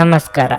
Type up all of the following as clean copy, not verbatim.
ನಮಸ್ಕಾರ.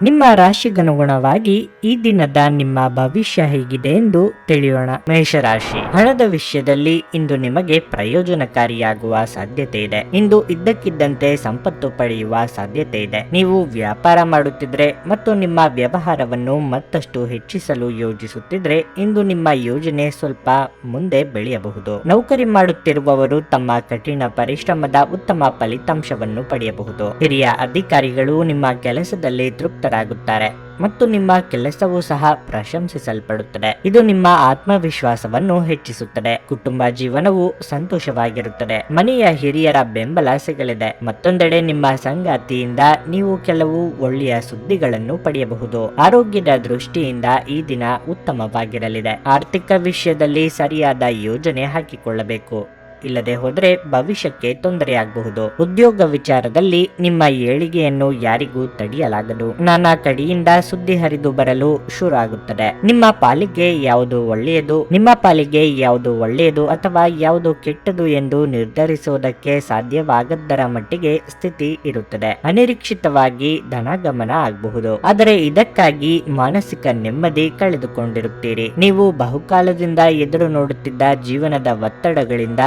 ನಿಮ್ಮ ರಾಶಿಗನುಗುಣವಾಗಿ ಈ ದಿನದ ನಿಮ್ಮ ಭವಿಷ್ಯ ಹೇಗಿದೆ ಎಂದು ತಿಳಿಯೋಣ. ಮೇಷರಾಶಿ, ಹಣದ ವಿಷಯದಲ್ಲಿ ಇಂದು ನಿಮಗೆ ಪ್ರಯೋಜನಕಾರಿಯಾಗುವ ಸಾಧ್ಯತೆ ಇದೆ. ಇಂದು ಇದ್ದಕ್ಕಿದ್ದಂತೆ ಸಂಪತ್ತು ಪಡೆಯುವ ಸಾಧ್ಯತೆ ಇದೆ. ನೀವು ವ್ಯಾಪಾರ ಮಾಡುತ್ತಿದ್ರೆ ಮತ್ತು ನಿಮ್ಮ ವ್ಯವಹಾರವನ್ನು ಮತ್ತಷ್ಟು ಹೆಚ್ಚಿಸಲು ಯೋಜಿಸುತ್ತಿದ್ರೆ ಇಂದು ನಿಮ್ಮ ಯೋಜನೆ ಸ್ವಲ್ಪ ಮುಂದೆ ಬೆಳೆಯಬಹುದು. ನೌಕರಿ ಮಾಡುತ್ತಿರುವವರು ತಮ್ಮ ಕಠಿಣ ಪರಿಶ್ರಮದ ಉತ್ತಮ ಫಲಿತಾಂಶವನ್ನು ಪಡೆಯಬಹುದು. ಹಿರಿಯ ಅಧಿಕಾರಿಗಳು ನಿಮ್ಮ ಕೆಲಸದಲ್ಲಿ ತೃಪ್ತರಾಗುತ್ತಾರೆ ಮತ್ತು ನಿಮ್ಮ ಕೆಲಸವೂ ಸಹ ಪ್ರಶಂಸಿಸಲ್ಪಡುತ್ತದೆ. ಇದು ನಿಮ್ಮ ಆತ್ಮವಿಶ್ವಾಸವನ್ನು ಹೆಚ್ಚಿಸುತ್ತದೆ. ಕುಟುಂಬ ಜೀವನವು ಸಂತೋಷವಾಗಿರುತ್ತದೆ. ಮನೆಯ ಹಿರಿಯರ ಬೆಂಬಲ ಸಿಗಲಿದೆ. ಮತ್ತೊಂದೆಡೆ ನಿಮ್ಮ ಸಂಗಾತಿಯಿಂದ ನೀವು ಕೆಲವು ಒಳ್ಳೆಯ ಸುದ್ದಿಗಳನ್ನು ಪಡೆಯಬಹುದು. ಆರೋಗ್ಯದ ದೃಷ್ಟಿಯಿಂದ ಈ ದಿನ ಉತ್ತಮವಾಗಿರಲಿದೆ. ಆರ್ಥಿಕ ವಿಷಯದಲ್ಲಿ ಸರಿಯಾದ ಯೋಜನೆ ಹಾಕಿಕೊಳ್ಳಬೇಕು. ಇಲ್ಲದೆ ಹೋದರೆ ಭವಿಷ್ಯಕ್ಕೆ ತೊಂದರೆಯಾಗಬಹುದು. ಉದ್ಯೋಗ ವಿಚಾರದಲ್ಲಿ ನಿಮ್ಮ ಏಳಿಗೆಯನ್ನು ಯಾರಿಗೂ ತಡೆಯಲಾಗದು. ನಾನಾ ಕಡೆಯಿಂದ ಸುದ್ದಿ ಹರಿದು ಬರಲು ಶುರು ಆಗುತ್ತದೆ. ನಿಮ್ಮ ಪಾಲಿಗೆ ಯಾವುದು ಒಳ್ಳೆಯದು ಅಥವಾ ಯಾವುದು ಕೆಟ್ಟದು ಎಂದು ನಿರ್ಧರಿಸುವುದಕ್ಕೆ ಸಾಧ್ಯವಾಗದ್ದರ ಮಟ್ಟಿಗೆ ಸ್ಥಿತಿ ಇರುತ್ತದೆ. ಅನಿರೀಕ್ಷಿತವಾಗಿ ಧನಾಗಮನ ಆಗಬಹುದು, ಆದರೆ ಇದಕ್ಕಾಗಿ ಮಾನಸಿಕ ನೆಮ್ಮದಿ ಕಳೆದುಕೊಂಡಿರುತ್ತೀರಿ. ನೀವು ಬಹುಕಾಲದಿಂದ ಎದುರು ನೋಡುತ್ತಿದ್ದ ಜೀವನದ ಒತ್ತಡಗಳಿಂದ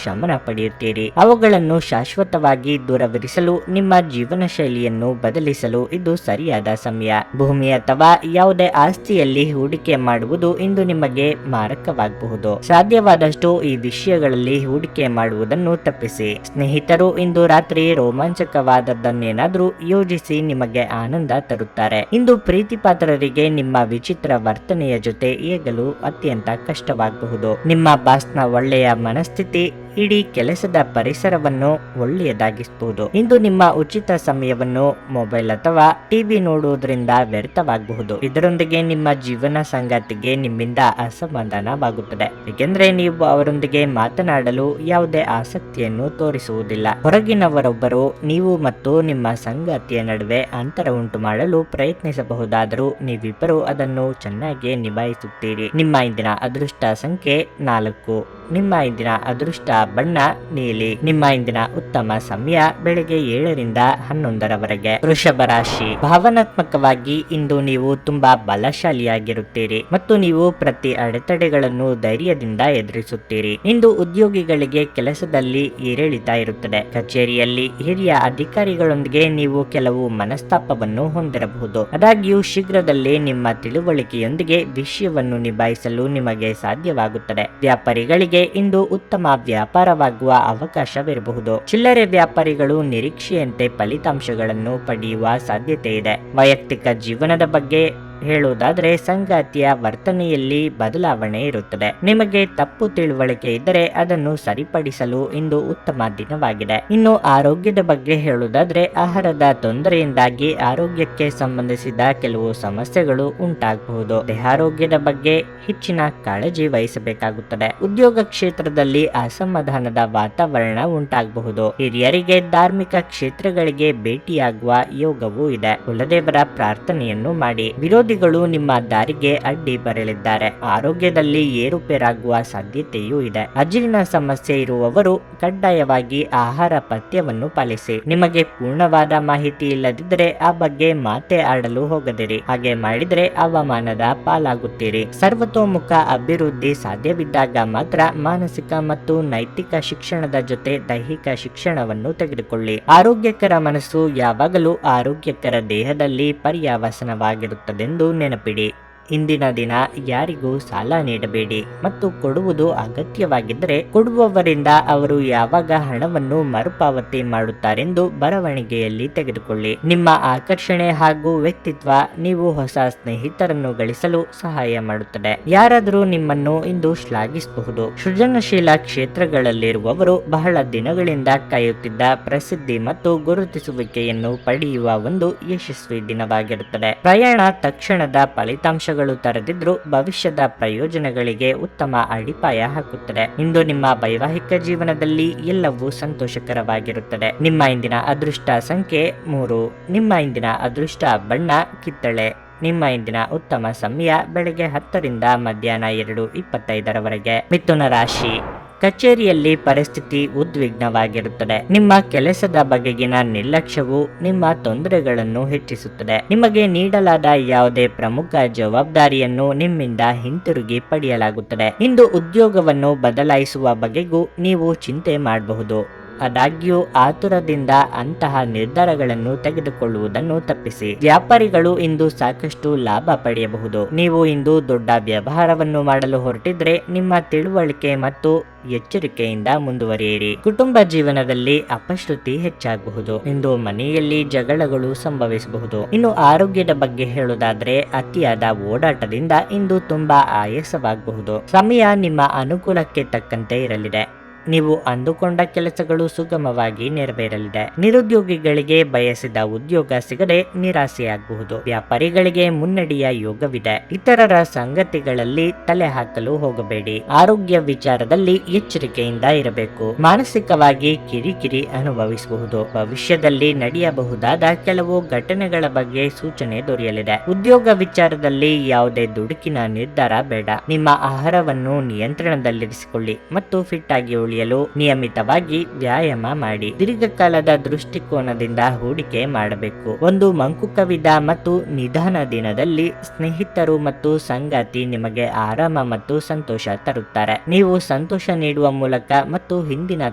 ಶಮನ ಪಡೆಯುತ್ತೀರಿ. ಅವುಗಳನ್ನು ಶಾಶ್ವತವಾಗಿ ದೂರವಿರಿಸಲು ನಿಮ್ಮ ಜೀವನ ಶೈಲಿಯನ್ನು ಬದಲಿಸಲು ಇದು ಸರಿಯಾದ ಸಮಯ. ಭೂಮಿ ಅಥವಾ ಯಾವುದೇ ಆಸ್ತಿಯಲ್ಲಿ ಹೂಡಿಕೆ ಮಾಡುವುದು ಇಂದು ನಿಮಗೆ ಮಾರಕವಾಗಬಹುದು. ಸಾಧ್ಯವಾದಷ್ಟು ಈ ವಿಷಯಗಳಲ್ಲಿ ಹೂಡಿಕೆ ಮಾಡುವುದನ್ನು ತಪ್ಪಿಸಿ. ಸ್ನೇಹಿತರು ಇಂದು ರಾತ್ರಿ ರೋಮಾಂಚಕವಾದದ್ದನ್ನೇನಾದ್ರೂ ಯೋಜಿಸಿ ನಿಮಗೆ ಆನಂದ ತರುತ್ತಾರೆ. ಇಂದು ಪ್ರೀತಿ ಪಾತ್ರರಿಗೆ ನಿಮ್ಮ ವಿಚಿತ್ರ ವರ್ತನೆಯ ಜೊತೆ ಏಗಲು ಅತ್ಯಂತ ಕಷ್ಟವಾಗಬಹುದು. ನಿಮ್ಮ ಬಾಸ್ನ ಒಳ್ಳೆಯ ಮನಸ್ಥಿತಿ ಇಡೀ ಕೆಲಸದ ಪರಿಸರವನ್ನು ಒಳ್ಳೆಯದಾಗಿಸಬಹುದು. ಇಂದು ನಿಮ್ಮ ಉಚಿತ ಸಮಯವನ್ನು ಮೊಬೈಲ್ ಅಥವಾ ಟಿವಿ ನೋಡುವುದರಿಂದ ವ್ಯರ್ಥವಾಗಬಹುದು. ಇದರೊಂದಿಗೆ ನಿಮ್ಮ ಜೀವನ ಸಂಗಾತಿಗೆ ನಿಮ್ಮಿಂದ ಅಸಮಾಧಾನವಾಗುತ್ತದೆ, ಏಕೆಂದರೆ ನೀವು ಅವರೊಂದಿಗೆ ಮಾತನಾಡಲು ಯಾವುದೇ ಆಸಕ್ತಿಯನ್ನು ತೋರಿಸುವುದಿಲ್ಲ. ಹೊರಗಿನವರೊಬ್ಬರು ನೀವು ಮತ್ತು ನಿಮ್ಮ ಸಂಗಾತಿಯ ನಡುವೆ ಅಂತರ ಉಂಟು ಮಾಡಲು ಪ್ರಯತ್ನಿಸಬಹುದಾದರೂ ನೀವಿಬ್ಬರು ಅದನ್ನು ಚೆನ್ನಾಗಿ ನಿಭಾಯಿಸುತ್ತೀರಿ. ನಿಮ್ಮ ಇಂದಿನ ಅದೃಷ್ಟ ಸಂಖ್ಯೆ 4. ನಿಮ್ಮ ಇಂದಿನ ಅದೃಷ್ಟ ಬಣ್ಣ ನೀಲಿ. ನಿಮ್ಮ ಇಂದಿನ ಉತ್ತಮ ಸಮಯ ಬೆಳಗ್ಗೆ 7 ರಿಂದ 11 ರವರೆಗೆ. ವೃಷಭ ರಾಶಿ, ಭಾವನಾತ್ಮಕವಾಗಿ ಇಂದು ನೀವು ತುಂಬಾ ಬಲಶಾಲಿಯಾಗಿರುತ್ತೀರಿ ಮತ್ತು ನೀವು ಪ್ರತಿ ಅಡೆತಡೆಗಳನ್ನು ಧೈರ್ಯದಿಂದ ಎದುರಿಸುತ್ತೀರಿ. ಇಂದು ಉದ್ಯೋಗಿಗಳಿಗೆ ಕೆಲಸದಲ್ಲಿ ಏರಿಳಿತ ಇರುತ್ತದೆ. ಕಚೇರಿಯಲ್ಲಿ ಹಿರಿಯ ಅಧಿಕಾರಿಗಳೊಂದಿಗೆ ನೀವು ಕೆಲವು ಮನಸ್ತಾಪವನ್ನು ಹೊಂದಿರಬಹುದು. ಆದಾಗ್ಯೂ ಶೀಘ್ರದಲ್ಲೇ ನಿಮ್ಮ ತಿಳುವಳಿಕೆಯೊಂದಿಗೆ ವಿಷಯವನ್ನು ನಿಭಾಯಿಸಲು ನಿಮಗೆ ಸಾಧ್ಯವಾಗುತ್ತದೆ. ವ್ಯಾಪಾರಿಗಳಿಗೆ ಇಂದು ಉತ್ತಮ ವ್ಯಾಪಾರವಾಗುವ ಅವಕಾಶವಿರಬಹುದು. ಚಿಲ್ಲರೆ ವ್ಯಾಪಾರಿಗಳು ನಿರೀಕ್ಷೆಯಂತೆ ಫಲಿತಾಂಶಗಳನ್ನು ಪಡೆಯುವ ಸಾಧ್ಯತೆ ಇದೆ. ವೈಯಕ್ತಿಕ ಜೀವನದ ಬಗ್ಗೆ ಹೇಳುವುದಾದರೆ ಸಂಗಾತಿಯ ವರ್ತನೆಯಲ್ಲಿ ಬದಲಾವಣೆ ಇರುತ್ತದೆ. ನಿಮಗೆ ತಪ್ಪು ತಿಳುವಳಿಕೆ ಇದ್ದರೆ ಅದನ್ನು ಸರಿಪಡಿಸಲು ಇಂದು ಉತ್ತಮ ದಿನವಾಗಿದೆ. ಇನ್ನು ಆರೋಗ್ಯದ ಬಗ್ಗೆ ಹೇಳುವುದಾದರೆ ಆಹಾರದ ತೊಂದರೆಯಿಂದಾಗಿ ಆರೋಗ್ಯಕ್ಕೆ ಸಂಬಂಧಿಸಿದ ಕೆಲವು ಸಮಸ್ಯೆಗಳು ಉಂಟಾಗಬಹುದು. ದೇಹಾರೋಗ್ಯದ ಬಗ್ಗೆ ಹೆಚ್ಚಿನ ಕಾಳಜಿ ವಹಿಸಬೇಕಾಗುತ್ತದೆ. ಉದ್ಯೋಗ ಕ್ಷೇತ್ರದಲ್ಲಿ ಅಸಮಾಧಾನದ ವಾತಾವರಣ ಉಂಟಾಗಬಹುದು. ಹಿರಿಯರಿಗೆ ಧಾರ್ಮಿಕ ಕ್ಷೇತ್ರಗಳಿಗೆ ಭೇಟಿಯಾಗುವ ಯೋಗವೂ ಇದೆ. ಕುಲದೇವರ ಪ್ರಾರ್ಥನೆಯನ್ನು ಮಾಡಿ. ವಿರೋಧಿಗಳು ನಿಮ್ಮ ದಾರಿಗೆ ಅಡ್ಡಿ ಬರಲಿದ್ದಾರೆ. ಆರೋಗ್ಯದಲ್ಲಿ ಏರುಪೇರಾಗುವ ಸಾಧ್ಯತೆಯೂ ಇದೆ. ಅಜೀರ್ಣ ಸಮಸ್ಯೆ ಇರುವವರು ಕಡ್ಡಾಯವಾಗಿ ಆಹಾರ ಪಥ್ಯವನ್ನು ಪಾಲಿಸಿ. ನಿಮಗೆ ಪೂರ್ಣವಾದ ಮಾಹಿತಿ ಇಲ್ಲದಿದ್ದರೆ ಆ ಬಗ್ಗೆ ಮಾತೆ ಆಡಲು ಹೋಗದಿರಿ. ಹಾಗೆ ಮಾಡಿದರೆ ಅವಮಾನದ ಪಾಲಾಗುತ್ತೀರಿ. ಸರ್ವತೋಮುಖ ಅಭಿವೃದ್ಧಿ ಸಾಧ್ಯವಿದ್ದಾಗ ಮಾತ್ರ ಮಾನಸಿಕ ಮತ್ತು ನೈತಿಕ ಶಿಕ್ಷಣದ ಜೊತೆ ದೈಹಿಕ ಶಿಕ್ಷಣವನ್ನು ತೆಗೆದುಕೊಳ್ಳಿ. ಆರೋಗ್ಯಕರ ಮನಸ್ಸು ಯಾವಾಗಲೂ ಆರೋಗ್ಯಕರ ದೇಹದಲ್ಲಿ ಪರ್ಯಾವಸನವಾಗಿರುತ್ತದೆಂದು ನೆನಪಿಡಿ. ಇಂದಿನ ದಿನ ಯಾರಿಗೂ ಸಾಲ ನೀಡಬೇಡಿ ಮತ್ತು ಕೊಡುವುದು ಅಗತ್ಯವಾಗಿದ್ದರೆ ಕೊಡುವವರಿಂದ ಅವರು ಯಾವಾಗ ಹಣವನ್ನು ಮರುಪಾವತಿ ಮಾಡುತ್ತಾರೆಂದು ಬರವಣಿಗೆಯಲ್ಲಿ ತೆಗೆದುಕೊಳ್ಳಿ. ನಿಮ್ಮ ಆಕರ್ಷಣೆ ಹಾಗೂ ವ್ಯಕ್ತಿತ್ವ ನೀವು ಹೊಸ ಸ್ನೇಹಿತರನ್ನು ಗಳಿಸಲು ಸಹಾಯ ಮಾಡುತ್ತದೆ. ಯಾರಾದರೂ ನಿಮ್ಮನ್ನು ಇಂದು ಶ್ಲಾಘಿಸಬಹುದು. ಸೃಜನಶೀಲ ಕ್ಷೇತ್ರಗಳಲ್ಲಿರುವವರು ಬಹಳ ದಿನಗಳಿಂದ ಕಾಯುತ್ತಿದ್ದ ಪ್ರಸಿದ್ಧಿ ಮತ್ತು ಗುರುತಿಸುವಿಕೆಯನ್ನು ಪಡೆಯುವ ಒಂದು ಯಶಸ್ವಿ ದಿನವಾಗಿರುತ್ತದೆ. ಪ್ರಯಾಣ ತಕ್ಷಣದ ಫಲಿತಾಂಶಗಳು ತರದಿದ್ರೂ ಭವಿಷ್ಯದ ಪ್ರಯೋಜನಗಳಿಗೆ ಉತ್ತಮ ಅಡಿಪಾಯ ಹಾಕುತ್ತದೆ. ಇಂದು ನಿಮ್ಮ ವೈವಾಹಿಕ ಜೀವನದಲ್ಲಿ ಎಲ್ಲವೂ ಸಂತೋಷಕರವಾಗಿರುತ್ತದೆ. ನಿಮ್ಮ ಇಂದಿನ ಅದೃಷ್ಟ ಸಂಖ್ಯೆ 3. ನಿಮ್ಮ ಇಂದಿನ ಅದೃಷ್ಟ ಬಣ್ಣ ಕಿತ್ತಳೆ. ನಿಮ್ಮ ಇಂದಿನ ಉತ್ತಮ ಸಮಯ ಬೆಳಗ್ಗೆ 10 ರಿಂದ ಮಧ್ಯಾಹ್ನ 2:25 ರವರೆಗೆ. ಮಿಥುನ ರಾಶಿ, ಕಚೇರಿಯಲ್ಲಿ ಪರಿಸ್ಥಿತಿ ಉದ್ವಿಗ್ನವಾಗಿರುತ್ತದೆ. ನಿಮ್ಮ ಕೆಲಸದ ಬಗೆಗಿನ ನಿರ್ಲಕ್ಷ್ಯವು ನಿಮ್ಮ ತೊಂದರೆಗಳನ್ನು ಹೆಚ್ಚಿಸುತ್ತದೆ. ನಿಮಗೆ ನೀಡಲಾದ ಯಾವುದೇ ಪ್ರಮುಖ ಜವಾಬ್ದಾರಿಯನ್ನು ನಿಮ್ಮಿಂದ ಹಿಂತಿರುಗಿ ಪಡೆಯಲಾಗುತ್ತದೆ. ಇಂದು ಉದ್ಯೋಗವನ್ನು ಬದಲಾಯಿಸುವ ಬಗೆಗೂ ನೀವು ಚಿಂತೆ ಮಾಡಬಹುದು. ಆದಾಗ್ಯೂ ಆತುರದಿಂದ ಅಂತಹ ನಿರ್ಧಾರಗಳನ್ನು ತೆಗೆದುಕೊಳ್ಳುವುದನ್ನು ತಪ್ಪಿಸಿ. ವ್ಯಾಪಾರಿಗಳು ಇಂದು ಸಾಕಷ್ಟು ಲಾಭ ಪಡೆಯಬಹುದು. ನೀವು ಇಂದು ದೊಡ್ಡ ವ್ಯವಹಾರವನ್ನು ಮಾಡಲು ಹೊರಟಿದ್ರೆ ನಿಮ್ಮ ತಿಳುವಳಿಕೆ ಮತ್ತು ಎಚ್ಚರಿಕೆಯಿಂದ ಮುಂದುವರಿಯಿರಿ. ಕುಟುಂಬ ಜೀವನದಲ್ಲಿ ಅಪಶ್ರುತಿ ಹೆಚ್ಚಾಗಬಹುದು. ಇಂದು ಮನೆಯಲ್ಲಿ ಜಗಳಗಳು ಸಂಭವಿಸಬಹುದು. ಇನ್ನು ಆರೋಗ್ಯದ ಬಗ್ಗೆ ಹೇಳುವುದಾದ್ರೆ ಅತಿಯಾದ ಓಡಾಟದಿಂದ ಇಂದು ತುಂಬಾ ಆಯಾಸವಾಗಬಹುದು. ಸಮಯ ನಿಮ್ಮ ಅನುಕೂಲಕ್ಕೆ ತಕ್ಕಂತೆ ಇರಲಿದೆ. ನೀವು ಅಂದುಕೊಂಡ ಕೆಲಸಗಳು ಸುಗಮವಾಗಿ ನೆರವೇರಲಿದೆ. ನಿರುದ್ಯೋಗಿಗಳಿಗೆ ಬಯಸಿದ ಉದ್ಯೋಗ ಸಿಗದೆ ನಿರಾಸೆಯಾಗಬಹುದು. ವ್ಯಾಪಾರಿಗಳಿಗೆ ಮುನ್ನಡೆಯ ಯೋಗವಿದೆ. ಇತರರ ಸಂಗತಿಗಳಲ್ಲಿ ತಲೆ ಹಾಕಲು ಹೋಗಬೇಡಿ. ಆರೋಗ್ಯ ವಿಚಾರದಲ್ಲಿ ಎಚ್ಚರಿಕೆಯಿಂದ ಇರಬೇಕು. ಮಾನಸಿಕವಾಗಿ ಕಿರಿಕಿರಿ ಅನುಭವಿಸಬಹುದು. ಭವಿಷ್ಯದಲ್ಲಿ ನಡೆಯಬಹುದಾದ ಕೆಲವು ಘಟನೆಗಳ ಬಗ್ಗೆ ಸೂಚನೆ ದೊರೆಯಲಿದೆ. ಉದ್ಯೋಗ ವಿಚಾರದಲ್ಲಿ ಯಾವುದೇ ದುಡುಕಿನ ನಿರ್ಧಾರ ಬೇಡ. ನಿಮ್ಮ ಆಹಾರವನ್ನು ನಿಯಂತ್ರಣದಲ್ಲಿರಿಸಿಕೊಳ್ಳಿ ಮತ್ತು ಫಿಟ್ ಆಗಿ ಉಳಿಯಲು ನಿಯಮಿತವಾಗಿ ವ್ಯಾಯಾಮ ಮಾಡಿ. ದೀರ್ಘಕಾಲದ ದೃಷ್ಟಿಕೋನದಿಂದ ಹೂಡಿಕೆ ಮಾಡಬೇಕು. ಒಂದು ಮಂಕು ಕವಿದ ಮತ್ತು ನಿಧಾನ ದಿನದಲ್ಲಿ ಸ್ನೇಹಿತರು ಮತ್ತು ಸಂಗಾತಿ ನಿಮಗೆ ಆರಾಮ ಮತ್ತು ಸಂತೋಷ ತರುತ್ತಾರೆ. ನೀವು ಸಂತೋಷ ನೀಡುವ ಮೂಲಕ ಮತ್ತು ಹಿಂದಿನ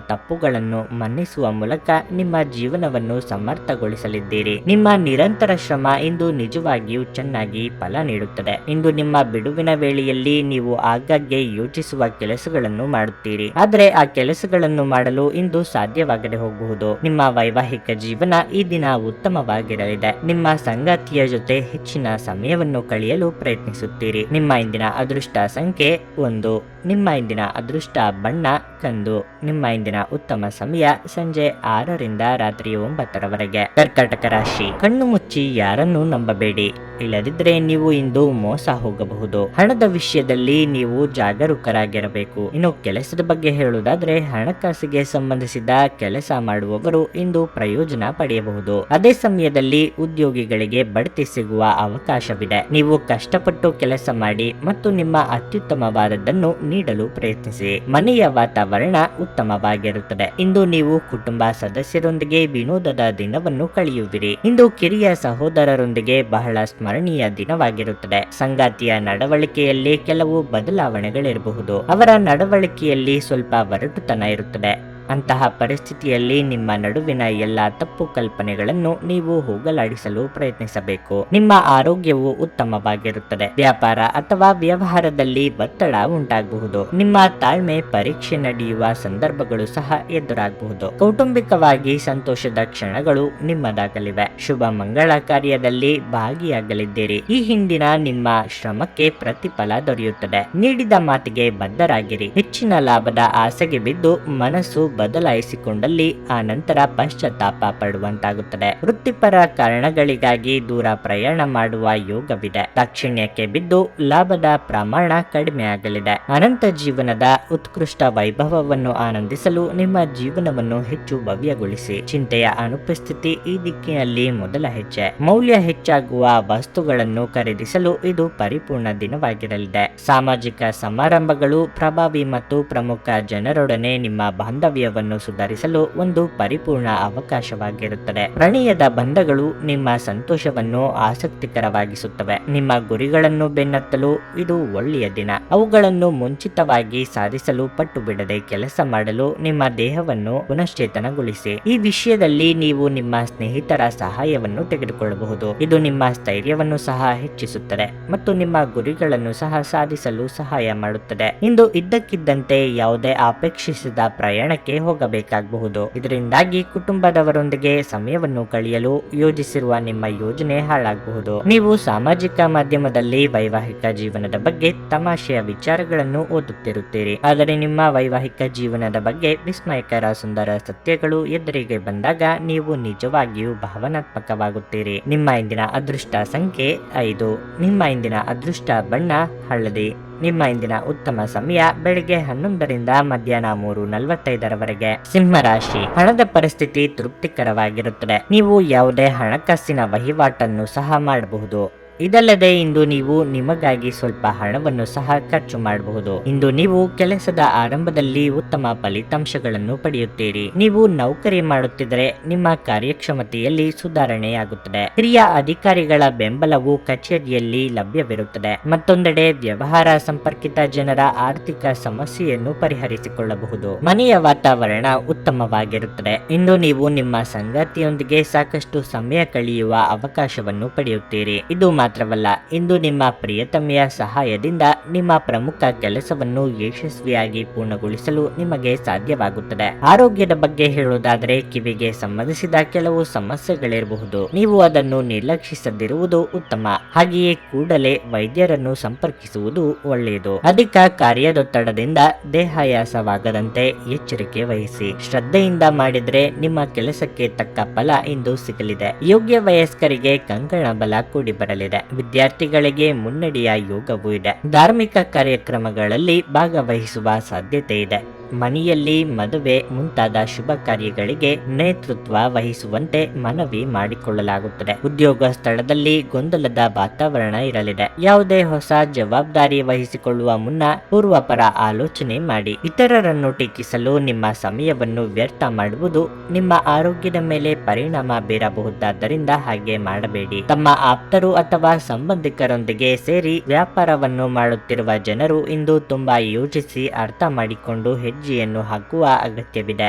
ತಪ್ಪುಗಳನ್ನು ಮನ್ನಿಸುವ ಮೂಲಕ ನಿಮ್ಮ ಜೀವನವನ್ನು ಸಮರ್ಥಗೊಳಿಸಲಿದ್ದೀರಿ. ನಿಮ್ಮ ನಿರಂತರ ಶ್ರಮ ಇಂದು ನಿಜವಾಗಿಯೂ ಚೆನ್ನಾಗಿ ಫಲ ನೀಡುತ್ತದೆ. ಇಂದು ನಿಮ್ಮ ಬಿಡುವಿನ ವೇಳೆಯಲ್ಲಿ ನೀವು ಆಗಾಗ್ಗೆ ಯೋಚಿಸುವ ಕೆಲಸಗಳನ್ನು ಮಾಡುತ್ತೀರಿ. ಆದರೆ ಆ ಕೆಲಸಗಳನ್ನು ಮಾಡಲು ಇಂದು ಸಾಧ್ಯವಾಗದೆ ಹೋಗಬಹುದು. ನಿಮ್ಮ ವೈವಾಹಿಕ ಜೀವನ ಈ ದಿನ ಉತ್ತಮವಾಗಿರಲಿದೆ. ನಿಮ್ಮ ಸಂಗಾತಿಯ ಜೊತೆ ಹೆಚ್ಚಿನ ಸಮಯವನ್ನು ಕಳೆಯಲು ಪ್ರಯತ್ನಿಸುತ್ತೀರಿ. ನಿಮ್ಮ ಇಂದಿನ ಅದೃಷ್ಟ ಸಂಖ್ಯೆ 1. ನಿಮ್ಮ ಇಂದಿನ ಅದೃಷ್ಟ ಬಣ್ಣ ಕಂದು. ನಿಮ್ಮ ಇಂದಿನ ಉತ್ತಮ ಸಮಯ ಸಂಜೆ 6ರಿಂದ ರಾತ್ರಿ 9ರವರೆಗೆ. ಕರ್ಕಾಟಕ ರಾಶಿ. ಕಣ್ಣು ಮುಚ್ಚಿ ಯಾರನ್ನೂ ನಂಬಬೇಡಿ. ಇಲ್ಲದಿದ್ದರೆ ನೀವು ಇಂದು ಮೋಸ ಹೋಗಬಹುದು. ಹಣದ ವಿಷಯದಲ್ಲಿ ನೀವು ಜಾಗರೂಕರಾಗಿರಬೇಕು. ಇನ್ನು ಕೆಲಸದ ಬಗ್ಗೆ ಹೇಳುವುದಾದ್ರೆ ಹಣಕಾಸಿಗೆ ಸಂಬಂಧಿಸಿದ ಕೆಲಸ ಮಾಡುವವರು ಇಂದು ಪ್ರಯೋಜನ ಪಡೆಯಬಹುದು. ಅದೇ ಸಮಯದಲ್ಲಿ ಉದ್ಯೋಗಿಗಳಿಗೆ ಬಡ್ತಿ ಸಿಗುವ ಅವಕಾಶವಿದೆ. ನೀವು ಕಷ್ಟಪಟ್ಟು ಕೆಲಸ ಮಾಡಿ ಮತ್ತು ನಿಮ್ಮ ಅತ್ಯುತ್ತಮವಾದದ್ದನ್ನು ನೀಡಲು ಪ್ರಯತ್ನಿಸಿ. ಮನೆಯ ವಾತಾವರಣ ಉತ್ತಮವಾಗಿರುತ್ತದೆ. ಇಂದು ನೀವು ಕುಟುಂಬ ಸದಸ್ಯರೊಂದಿಗೆ ವಿನೋದದ ದಿನವನ್ನು ಕಳೆಯುವಿರಿ. ಇಂದು ಕಿರಿಯ ಸಹೋದರರೊಂದಿಗೆ ಬಹಳ ಸ್ಮರಣೀಯ ದಿನವಾಗಿರುತ್ತದೆ. ಸಂಗಾತಿಯ ನಡವಳಿಕೆಯಲ್ಲಿ ಕೆಲವು ಬದಲಾವಣೆಗಳಿರಬಹುದು. ಅವರ ನಡವಳಿಕೆಯಲ್ಲಿ ಸ್ವಲ್ಪ ಒರಟುತನ ಇರುತ್ತದೆ. ಅಂತಹ ಪರಿಸ್ಥಿತಿಯಲ್ಲಿ ನಿಮ್ಮ ನಡುವಿನ ಎಲ್ಲಾ ತಪ್ಪು ಕಲ್ಪನೆಗಳನ್ನು ನೀವು ಹೋಗಲಾಡಿಸಲು ಪ್ರಯತ್ನಿಸಬೇಕು. ನಿಮ್ಮ ಆರೋಗ್ಯವು ಉತ್ತಮವಾಗಿರುತ್ತದೆ. ವ್ಯಾಪಾರ ಅಥವಾ ವ್ಯವಹಾರದಲ್ಲಿ ಒತ್ತಡ ಉಂಟಾಗಬಹುದು. ನಿಮ್ಮ ತಾಳ್ಮೆ ಪರೀಕ್ಷೆ ನಡೆಯುವ ಸಂದರ್ಭಗಳು ಸಹ ಎದುರಾಗಬಹುದು. ಕೌಟುಂಬಿಕವಾಗಿ ಸಂತೋಷದ ಕ್ಷಣಗಳು ನಿಮ್ಮದಾಗಲಿವೆ. ಶುಭ ಮಂಗಳ ಕಾರ್ಯದಲ್ಲಿ ಭಾಗಿಯಾಗಲಿದ್ದೀರಿ. ಈ ಹಿಂದಿನ ನಿಮ್ಮ ಶ್ರಮಕ್ಕೆ ಪ್ರತಿಫಲ ದೊರೆಯುತ್ತದೆ. ನೀಡಿದ ಮಾತಿಗೆ ಬದ್ಧರಾಗಿರಿ. ಹೆಚ್ಚಿನ ಲಾಭದ ಆಸೆಗೆ ಬಿದ್ದು ಮನಸ್ಸು ಬದಲಾಯಿಸಿಕೊಂಡಲ್ಲಿ ಆ ನಂತರ ಪಶ್ಚಾತ್ತಾಪ ಪಡುವಂತಾಗುತ್ತದೆ. ವೃತ್ತಿಪರ ಕಾರಣಗಳಿಗಾಗಿ ದೂರ ಪ್ರಯಾಣ ಮಾಡುವ ಯೋಗವಿದೆ. ದಾಕ್ಷಿಣ್ಯಕ್ಕೆ ಬಿದ್ದು ಲಾಭದ ಪ್ರಮಾಣ ಕಡಿಮೆ ಆಗಲಿದೆ. ಅನಂತ ಜೀವನದ ಉತ್ಕೃಷ್ಟ ವೈಭವವನ್ನು ಆನಂದಿಸಲು ನಿಮ್ಮ ಜೀವನವನ್ನು ಹೆಚ್ಚು ಭವ್ಯಗೊಳಿಸಿ. ಚಿಂತೆಯ ಅನುಪಸ್ಥಿತಿ ಈ ದಿಕ್ಕಿನಲ್ಲಿ ಮೊದಲ ಹೆಜ್ಜೆ. ಮೌಲ್ಯ ಹೆಚ್ಚಾಗುವ ವಸ್ತುಗಳನ್ನು ಖರೀದಿಸಲು ಇದು ಪರಿಪೂರ್ಣ ದಿನವಾಗಿರಲಿದೆ. ಸಾಮಾಜಿಕ ಸಮಾರಂಭಗಳು ಪ್ರಭಾವಿ ಮತ್ತು ಪ್ರಮುಖ ಜನರೊಡನೆ ನಿಮ್ಮ ಬಾಂಧವ್ಯವನ್ನು ಸುಧಾರಿಸಲು ಒಂದು ಪರಿಪೂರ್ಣ ಅವಕಾಶವಾಗಿರುತ್ತದೆ. ಪ್ರಣಯದ ಬಂಧಗಳು ನಿಮ್ಮ ಸಂತೋಷವನ್ನು ಆಸಕ್ತಿಕರವಾಗಿಸುತ್ತವೆ. ನಿಮ್ಮ ಗುರಿಗಳನ್ನು ಬೆನ್ನತ್ತಲು ಇದು ಒಳ್ಳೆಯ ದಿನ. ಅವುಗಳನ್ನು ಮುಂಚಿತವಾಗಿ ಸಾಧಿಸಲು ಪಟ್ಟು ಬಿಡದೆ ಕೆಲಸ ಮಾಡಲು ನಿಮ್ಮ ದೇಹವನ್ನು ಪುನಶ್ಚೇತನಗೊಳಿಸಿ. ಈ ವಿಷಯದಲ್ಲಿ ನೀವು ನಿಮ್ಮ ಸ್ನೇಹಿತರ ಸಹಾಯವನ್ನು ತೆಗೆದುಕೊಳ್ಳಬಹುದು. ಇದು ನಿಮ್ಮ ಸ್ಥೈರ್ಯವನ್ನು ಸಹ ಹೆಚ್ಚಿಸುತ್ತದೆ ಮತ್ತು ನಿಮ್ಮ ಗುರಿಗಳನ್ನು ಸಹ ಸಾಧಿಸಲು ಸಹಾಯ ಮಾಡುತ್ತದೆ. ಇಂದು ಇದ್ದಕ್ಕಿದ್ದಂತೆ ಯಾವುದೇ ಅಪೇಕ್ಷಿಸಿದ ಪ್ರಯಾಣಕ್ಕೆ ಹೋಗಬೇಕಾಗಬಹುದು. ಇದರಿಂದಾಗಿ ಕುಟುಂಬದವರೊಂದಿಗೆ ಸಮಯವನ್ನು ಕಳೆಯಲು ಯೋಜಿಸಿರುವ ನಿಮ್ಮ ಯೋಜನೆ ಹಾಳಾಗಬಹುದು. ನೀವು ಸಾಮಾಜಿಕ ಮಾಧ್ಯಮದಲ್ಲಿ ವೈವಾಹಿಕ ಜೀವನದ ಬಗ್ಗೆ ತಮಾಷೆಯ ವಿಚಾರಗಳನ್ನು ಓದುತ್ತಿರುತ್ತೀರಿ. ಆದರೆ ನಿಮ್ಮ ವೈವಾಹಿಕ ಜೀವನದ ಬಗ್ಗೆ ವಿಸ್ಮಯಕರ ಸುಂದರ ಸತ್ಯಗಳು ಎದುರಿಗೆ ಬಂದಾಗ ನೀವು ನಿಜವಾಗಿಯೂ ಭಾವನಾತ್ಮಕವಾಗುತ್ತೀರಿ. ನಿಮ್ಮ ಇಂದಿನ ಅದೃಷ್ಟ ಸಂಖ್ಯೆ 5. ನಿಮ್ಮ ಇಂದಿನ ಅದೃಷ್ಟ ಬಣ್ಣ ಹಳದಿ. ನಿಮ್ಮ ಇಂದಿನ ಉತ್ತಮ ಸಮಯ ಬೆಳಿಗ್ಗೆ 11ರಿಂದ ಮಧ್ಯಾಹ್ನ 3:45ರವರೆಗೆ. ಸಿಂಹರಾಶಿ. ಹಣದ ಪರಿಸ್ಥಿತಿ ತೃಪ್ತಿಕರವಾಗಿರುತ್ತದೆ. ನೀವು ಯಾವುದೇ ಹಣಕಾಸಿನ ವಹಿವಾಟನ್ನು ಸಹ ಮಾಡಬಹುದು. ಇದಲ್ಲದೆ ಇಂದು ನೀವು ನಿಮಗಾಗಿ ಸ್ವಲ್ಪ ಹಣವನ್ನು ಸಹ ಖರ್ಚು ಮಾಡಬಹುದು. ಇಂದು ನೀವು ಕೆಲಸದ ಆರಂಭದಲ್ಲಿ ಉತ್ತಮ ಫಲಿತಾಂಶಗಳನ್ನು ಪಡೆಯುತ್ತೀರಿ. ನೀವು ನೌಕರಿ ಮಾಡುತ್ತಿದ್ದರೆ ನಿಮ್ಮ ಕಾರ್ಯಕ್ಷಮತೆಯಲ್ಲಿ ಸುಧಾರಣೆಯಾಗುತ್ತದೆ. ಹಿರಿಯ ಅಧಿಕಾರಿಗಳ ಬೆಂಬಲವು ಕಚೇರಿಯಲ್ಲಿ ಲಭ್ಯವಿರುತ್ತದೆ. ಮತ್ತೊಂದೆಡೆ ವ್ಯವಹಾರ ಸಂಪರ್ಕಿತ ಜನರ ಆರ್ಥಿಕ ಸಮಸ್ಯೆಯನ್ನು ಪರಿಹರಿಸಿಕೊಳ್ಳಬಹುದು. ಮನೆಯ ವಾತಾವರಣ ಉತ್ತಮವಾಗಿರುತ್ತದೆ. ಇಂದು ನೀವು ನಿಮ್ಮ ಸಂಗಾತಿಯೊಂದಿಗೆ ಸಾಕಷ್ಟು ಸಮಯ ಕಳೆಯುವ ಅವಕಾಶವನ್ನು ಪಡೆಯುತ್ತೀರಿ. ಇದು ಮಾತ್ರವಲ್ಲ, ಇಂದು ನಿಮ್ಮ ಪ್ರಿಯತಮೆಯ ಸಹಾಯದಿಂದ ನಿಮ್ಮ ಪ್ರಮುಖ ಕೆಲಸವನ್ನು ಯಶಸ್ವಿಯಾಗಿ ಪೂರ್ಣಗೊಳಿಸಲು ನಿಮಗೆ ಸಾಧ್ಯವಾಗುತ್ತದೆ. ಆರೋಗ್ಯದ ಬಗ್ಗೆ ಹೇಳುವುದಾದರೆ, ಕಿವಿಗೆ ಸಂಬಂಧಿಸಿದ ಕೆಲವು ಸಮಸ್ಯೆಗಳಿರಬಹುದು. ನೀವು ಅದನ್ನು ನಿರ್ಲಕ್ಷಿಸದಿರುವುದು ಉತ್ತಮ. ಹಾಗೆಯೇ ಕೂಡಲೇ ವೈದ್ಯರನ್ನು ಸಂಪರ್ಕಿಸುವುದು ಒಳ್ಳೆಯದು. ಅಧಿಕ ಕಾರ್ಯದೊತ್ತಡದಿಂದ ದೇಹಾಯಾಸವಾಗದಂತೆ ಎಚ್ಚರಿಕೆ ವಹಿಸಿ. ಶ್ರದ್ಧೆಯಿಂದ ಮಾಡಿದ್ರೆ ನಿಮ್ಮ ಕೆಲಸಕ್ಕೆ ತಕ್ಕ ಫಲ ಇಂದು ಸಿಗಲಿದೆ. ಯೋಗ್ಯ ವಯಸ್ಕರಿಗೆ ಕಂಕಣ ಬಲ ಕೂಡಿ ಬರಲಿದೆ. ವಿದ್ಯಾರ್ಥಿಗಳಿಗೆ ಮುನ್ನಡೆಯ ಯೋಗವೂ ಇದೆ. ಧಾರ್ಮಿಕ ಕಾರ್ಯಕ್ರಮಗಳಲ್ಲಿ ಭಾಗವಹಿಸುವ ಸಾಧ್ಯತೆ ಇದೆ. ಮನೆಯಲ್ಲಿ ಮದುವೆ ಮುಂತಾದ ಶುಭ ಕಾರ್ಯಗಳಿಗೆ ನೇತೃತ್ವ ವಹಿಸುವಂತೆ ಮನವಿ ಮಾಡಿಕೊಳ್ಳಲಾಗುತ್ತದೆ. ಉದ್ಯೋಗ ಸ್ಥಳದಲ್ಲಿ ಗೊಂದಲದ ವಾತಾವರಣ ಇರಲಿದೆ. ಯಾವುದೇ ಹೊಸ ಜವಾಬ್ದಾರಿ ವಹಿಸಿಕೊಳ್ಳುವ ಮುನ್ನ ಪೂರ್ವಪರ ಆಲೋಚನೆ ಮಾಡಿ. ಇತರರನ್ನು ಟೀಕಿಸಲು ನಿಮ್ಮ ಸಮಯವನ್ನು ವ್ಯರ್ಥ ಮಾಡುವುದು ನಿಮ್ಮ ಆರೋಗ್ಯದ ಮೇಲೆ ಪರಿಣಾಮ ಬೀರಬಹುದಾದ್ದರಿಂದ ಹಾಗೆ ಮಾಡಬೇಡಿ. ತಮ್ಮ ಆಪ್ತರು ಅಥವಾ ಸಂಬಂಧಿಕರೊಂದಿಗೆ ಸೇರಿ ವ್ಯಾಪಾರವನ್ನು ಮಾಡುತ್ತಿರುವ ಜನರು ಇಂದು ತುಂಬಾ ಯೋಚಿಸಿ ಅರ್ಥ ಮಾಡಿಕೊಂಡು ಹೆಜ್ಜೆಯನ್ನು ಹಾಕುವ ಅಗತ್ಯವಿದೆ.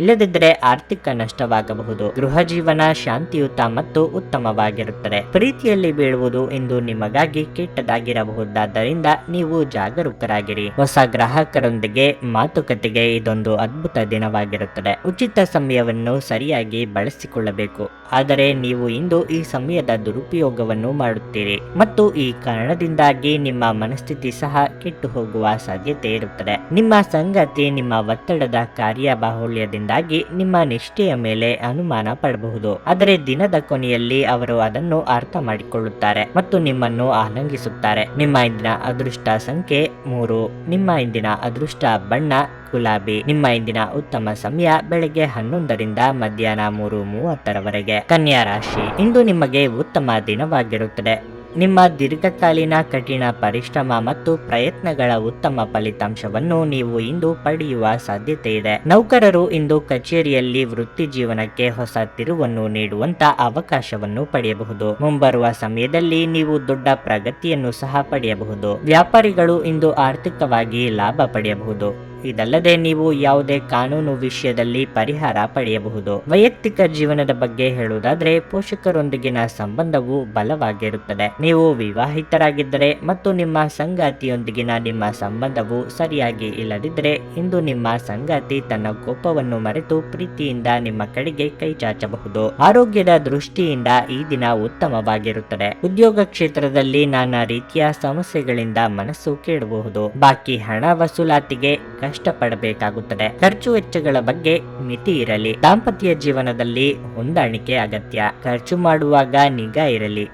ಇಲ್ಲದಿದ್ದರೆ ಆರ್ಥಿಕ ನಷ್ಟವಾಗಬಹುದು. ಗೃಹ ಜೀವನ ಶಾಂತಿಯುತ ಮತ್ತು ಉತ್ತಮವಾಗಿರುತ್ತದೆ. ಪ್ರೀತಿಯಲ್ಲಿ ಬೀಳುವುದು ಇಂದು ನಿಮಗಾಗಿ ಕೆಟ್ಟದಾಗಿರಬಹುದಾದ್ದರಿಂದ ನೀವು ಜಾಗರೂಕರಾಗಿರಿ. ಹೊಸ ಗ್ರಾಹಕರೊಂದಿಗೆ ಮಾತುಕತೆಗೆ ಇದೊಂದು ಅದ್ಭುತ ದಿನವಾಗಿರುತ್ತದೆ. ಉಚಿತ ಸಮಯವನ್ನು ಸರಿಯಾಗಿ ಬಳಸಿಕೊಳ್ಳಬೇಕು. ಆದರೆ ನೀವು ಇಂದು ಈ ಸಮಯದ ದುರುಪಯೋಗವನ್ನು ಮಾಡುತ್ತೀರಿ ಮತ್ತು ಈ ಕಾರಣದಿಂದಾಗಿ ನಿಮ್ಮ ಮನಸ್ಥಿತಿ ಸಹ ಕೆಟ್ಟು ಹೋಗುವ ಸಾಧ್ಯತೆ ಇರುತ್ತದೆ. ನಿಮ್ಮ ಸಂಗಾತಿ ನಿಮ್ಮ ಒತ್ತಡದ ಕಾರ್ಯಬಾಹುಳ್ಯದಿಂದಾಗಿ ನಿಮ್ಮ ನಿಷ್ಠೆಯ ಮೇಲೆ ಅನುಮಾನ ಪಡಬಹುದು. ಆದರೆ ದಿನದ ಕೊನೆಯಲ್ಲಿ ಅವರು ಅದನ್ನು ಅರ್ಥ ಮಾಡಿಕೊಳ್ಳುತ್ತಾರೆ ಮತ್ತು ನಿಮ್ಮನ್ನು ಆನಂದಿಸುತ್ತಾರೆ. ನಿಮ್ಮ ಇಂದಿನ ಅದೃಷ್ಟ ಸಂಖ್ಯೆ 3. ನಿಮ್ಮ ಇಂದಿನ ಅದೃಷ್ಟ ಬಣ್ಣ ಗುಲಾಬಿ. ನಿಮ್ಮ ಇಂದಿನ ಉತ್ತಮ ಸಮಯ ಬೆಳಗ್ಗೆ 11ರಿಂದ ಮಧ್ಯಾಹ್ನ 3:30ರವರೆಗೆ. ಕನ್ಯಾ ರಾಶಿ, ಇಂದು ನಿಮಗೆ ಉತ್ತಮ ದಿನವಾಗಿರುತ್ತದೆ. ನಿಮ್ಮ ದೀರ್ಘಕಾಲೀನ ಕಠಿಣ ಪರಿಶ್ರಮ ಮತ್ತು ಪ್ರಯತ್ನಗಳ ಉತ್ತಮ ಫಲಿತಾಂಶವನ್ನು ನೀವು ಇಂದು ಪಡೆಯುವ ಸಾಧ್ಯತೆ ಇದೆ. ನೌಕರರು ಇಂದು ಕಚೇರಿಯಲ್ಲಿ ವೃತ್ತಿ ಜೀವನಕ್ಕೆ ಹೊಸ ತಿರುವನ್ನು ನೀಡುವಂತ ಅವಕಾಶವನ್ನು ಪಡೆಯಬಹುದು. ಮುಂಬರುವ ಸಮಯದಲ್ಲಿ ನೀವು ದೊಡ್ಡ ಪ್ರಗತಿಯನ್ನು ಸಹ ಪಡೆಯಬಹುದು. ವ್ಯಾಪಾರಿಗಳು ಇಂದು ಆರ್ಥಿಕವಾಗಿ ಲಾಭ ಪಡೆಯಬಹುದು. ಇದಲ್ಲದೆ ನೀವು ಯಾವುದೇ ಕಾನೂನು ವಿಷಯದಲ್ಲಿ ಪರಿಹಾರ ಪಡೆಯಬಹುದು. ವೈಯಕ್ತಿಕ ಜೀವನದ ಬಗ್ಗೆ ಹೇಳುವುದಾದ್ರೆ, ಪೋಷಕರೊಂದಿಗಿನ ಸಂಬಂಧವು ಬಲವಾಗಿರುತ್ತದೆ. ನೀವು ವಿವಾಹಿತರಾಗಿದ್ದರೆ ಮತ್ತು ನಿಮ್ಮ ಸಂಗಾತಿಯೊಂದಿಗಿನ ನಿಮ್ಮ ಸಂಬಂಧವು ಸರಿಯಾಗಿ ಇಲ್ಲದಿದ್ದರೆ, ಇಂದು ನಿಮ್ಮ ಸಂಗಾತಿ ತನ್ನ ಕೋಪವನ್ನು ಮರೆತು ಪ್ರೀತಿಯಿಂದ ನಿಮ್ಮ ಕಡೆಗೆ ಕೈ ಚಾಚಬಹುದು. ಆರೋಗ್ಯದ ದೃಷ್ಟಿಯಿಂದ ಈ ದಿನ ಉತ್ತಮವಾಗಿರುತ್ತದೆ. ಉದ್ಯೋಗ ಕ್ಷೇತ್ರದಲ್ಲಿ ನಾನಾ ರೀತಿಯ ಸಮಸ್ಯೆಗಳಿಂದ ಮನಸ್ಸು ಕೆಡಬಹುದು. ಬಾಕಿ ಹಣ ವಸೂಲಾತಿಗೆ ಕಷ್ಟಪಡಬೇಕಾಗುತ್ತದೆ. ಖರ್ಚು ವೆಚ್ಚಗಳ ಬಗ್ಗೆ ಮಿತಿ ಇರಲಿ. ದಾಂಪತ್ಯ ಜೀವನದಲ್ಲಿ ಹೊಂದಾಣಿಕೆ ಅಗತ್ಯ. ಖರ್ಚು ಮಾಡುವಾಗ ನಿಗಾ ಇರಲಿ.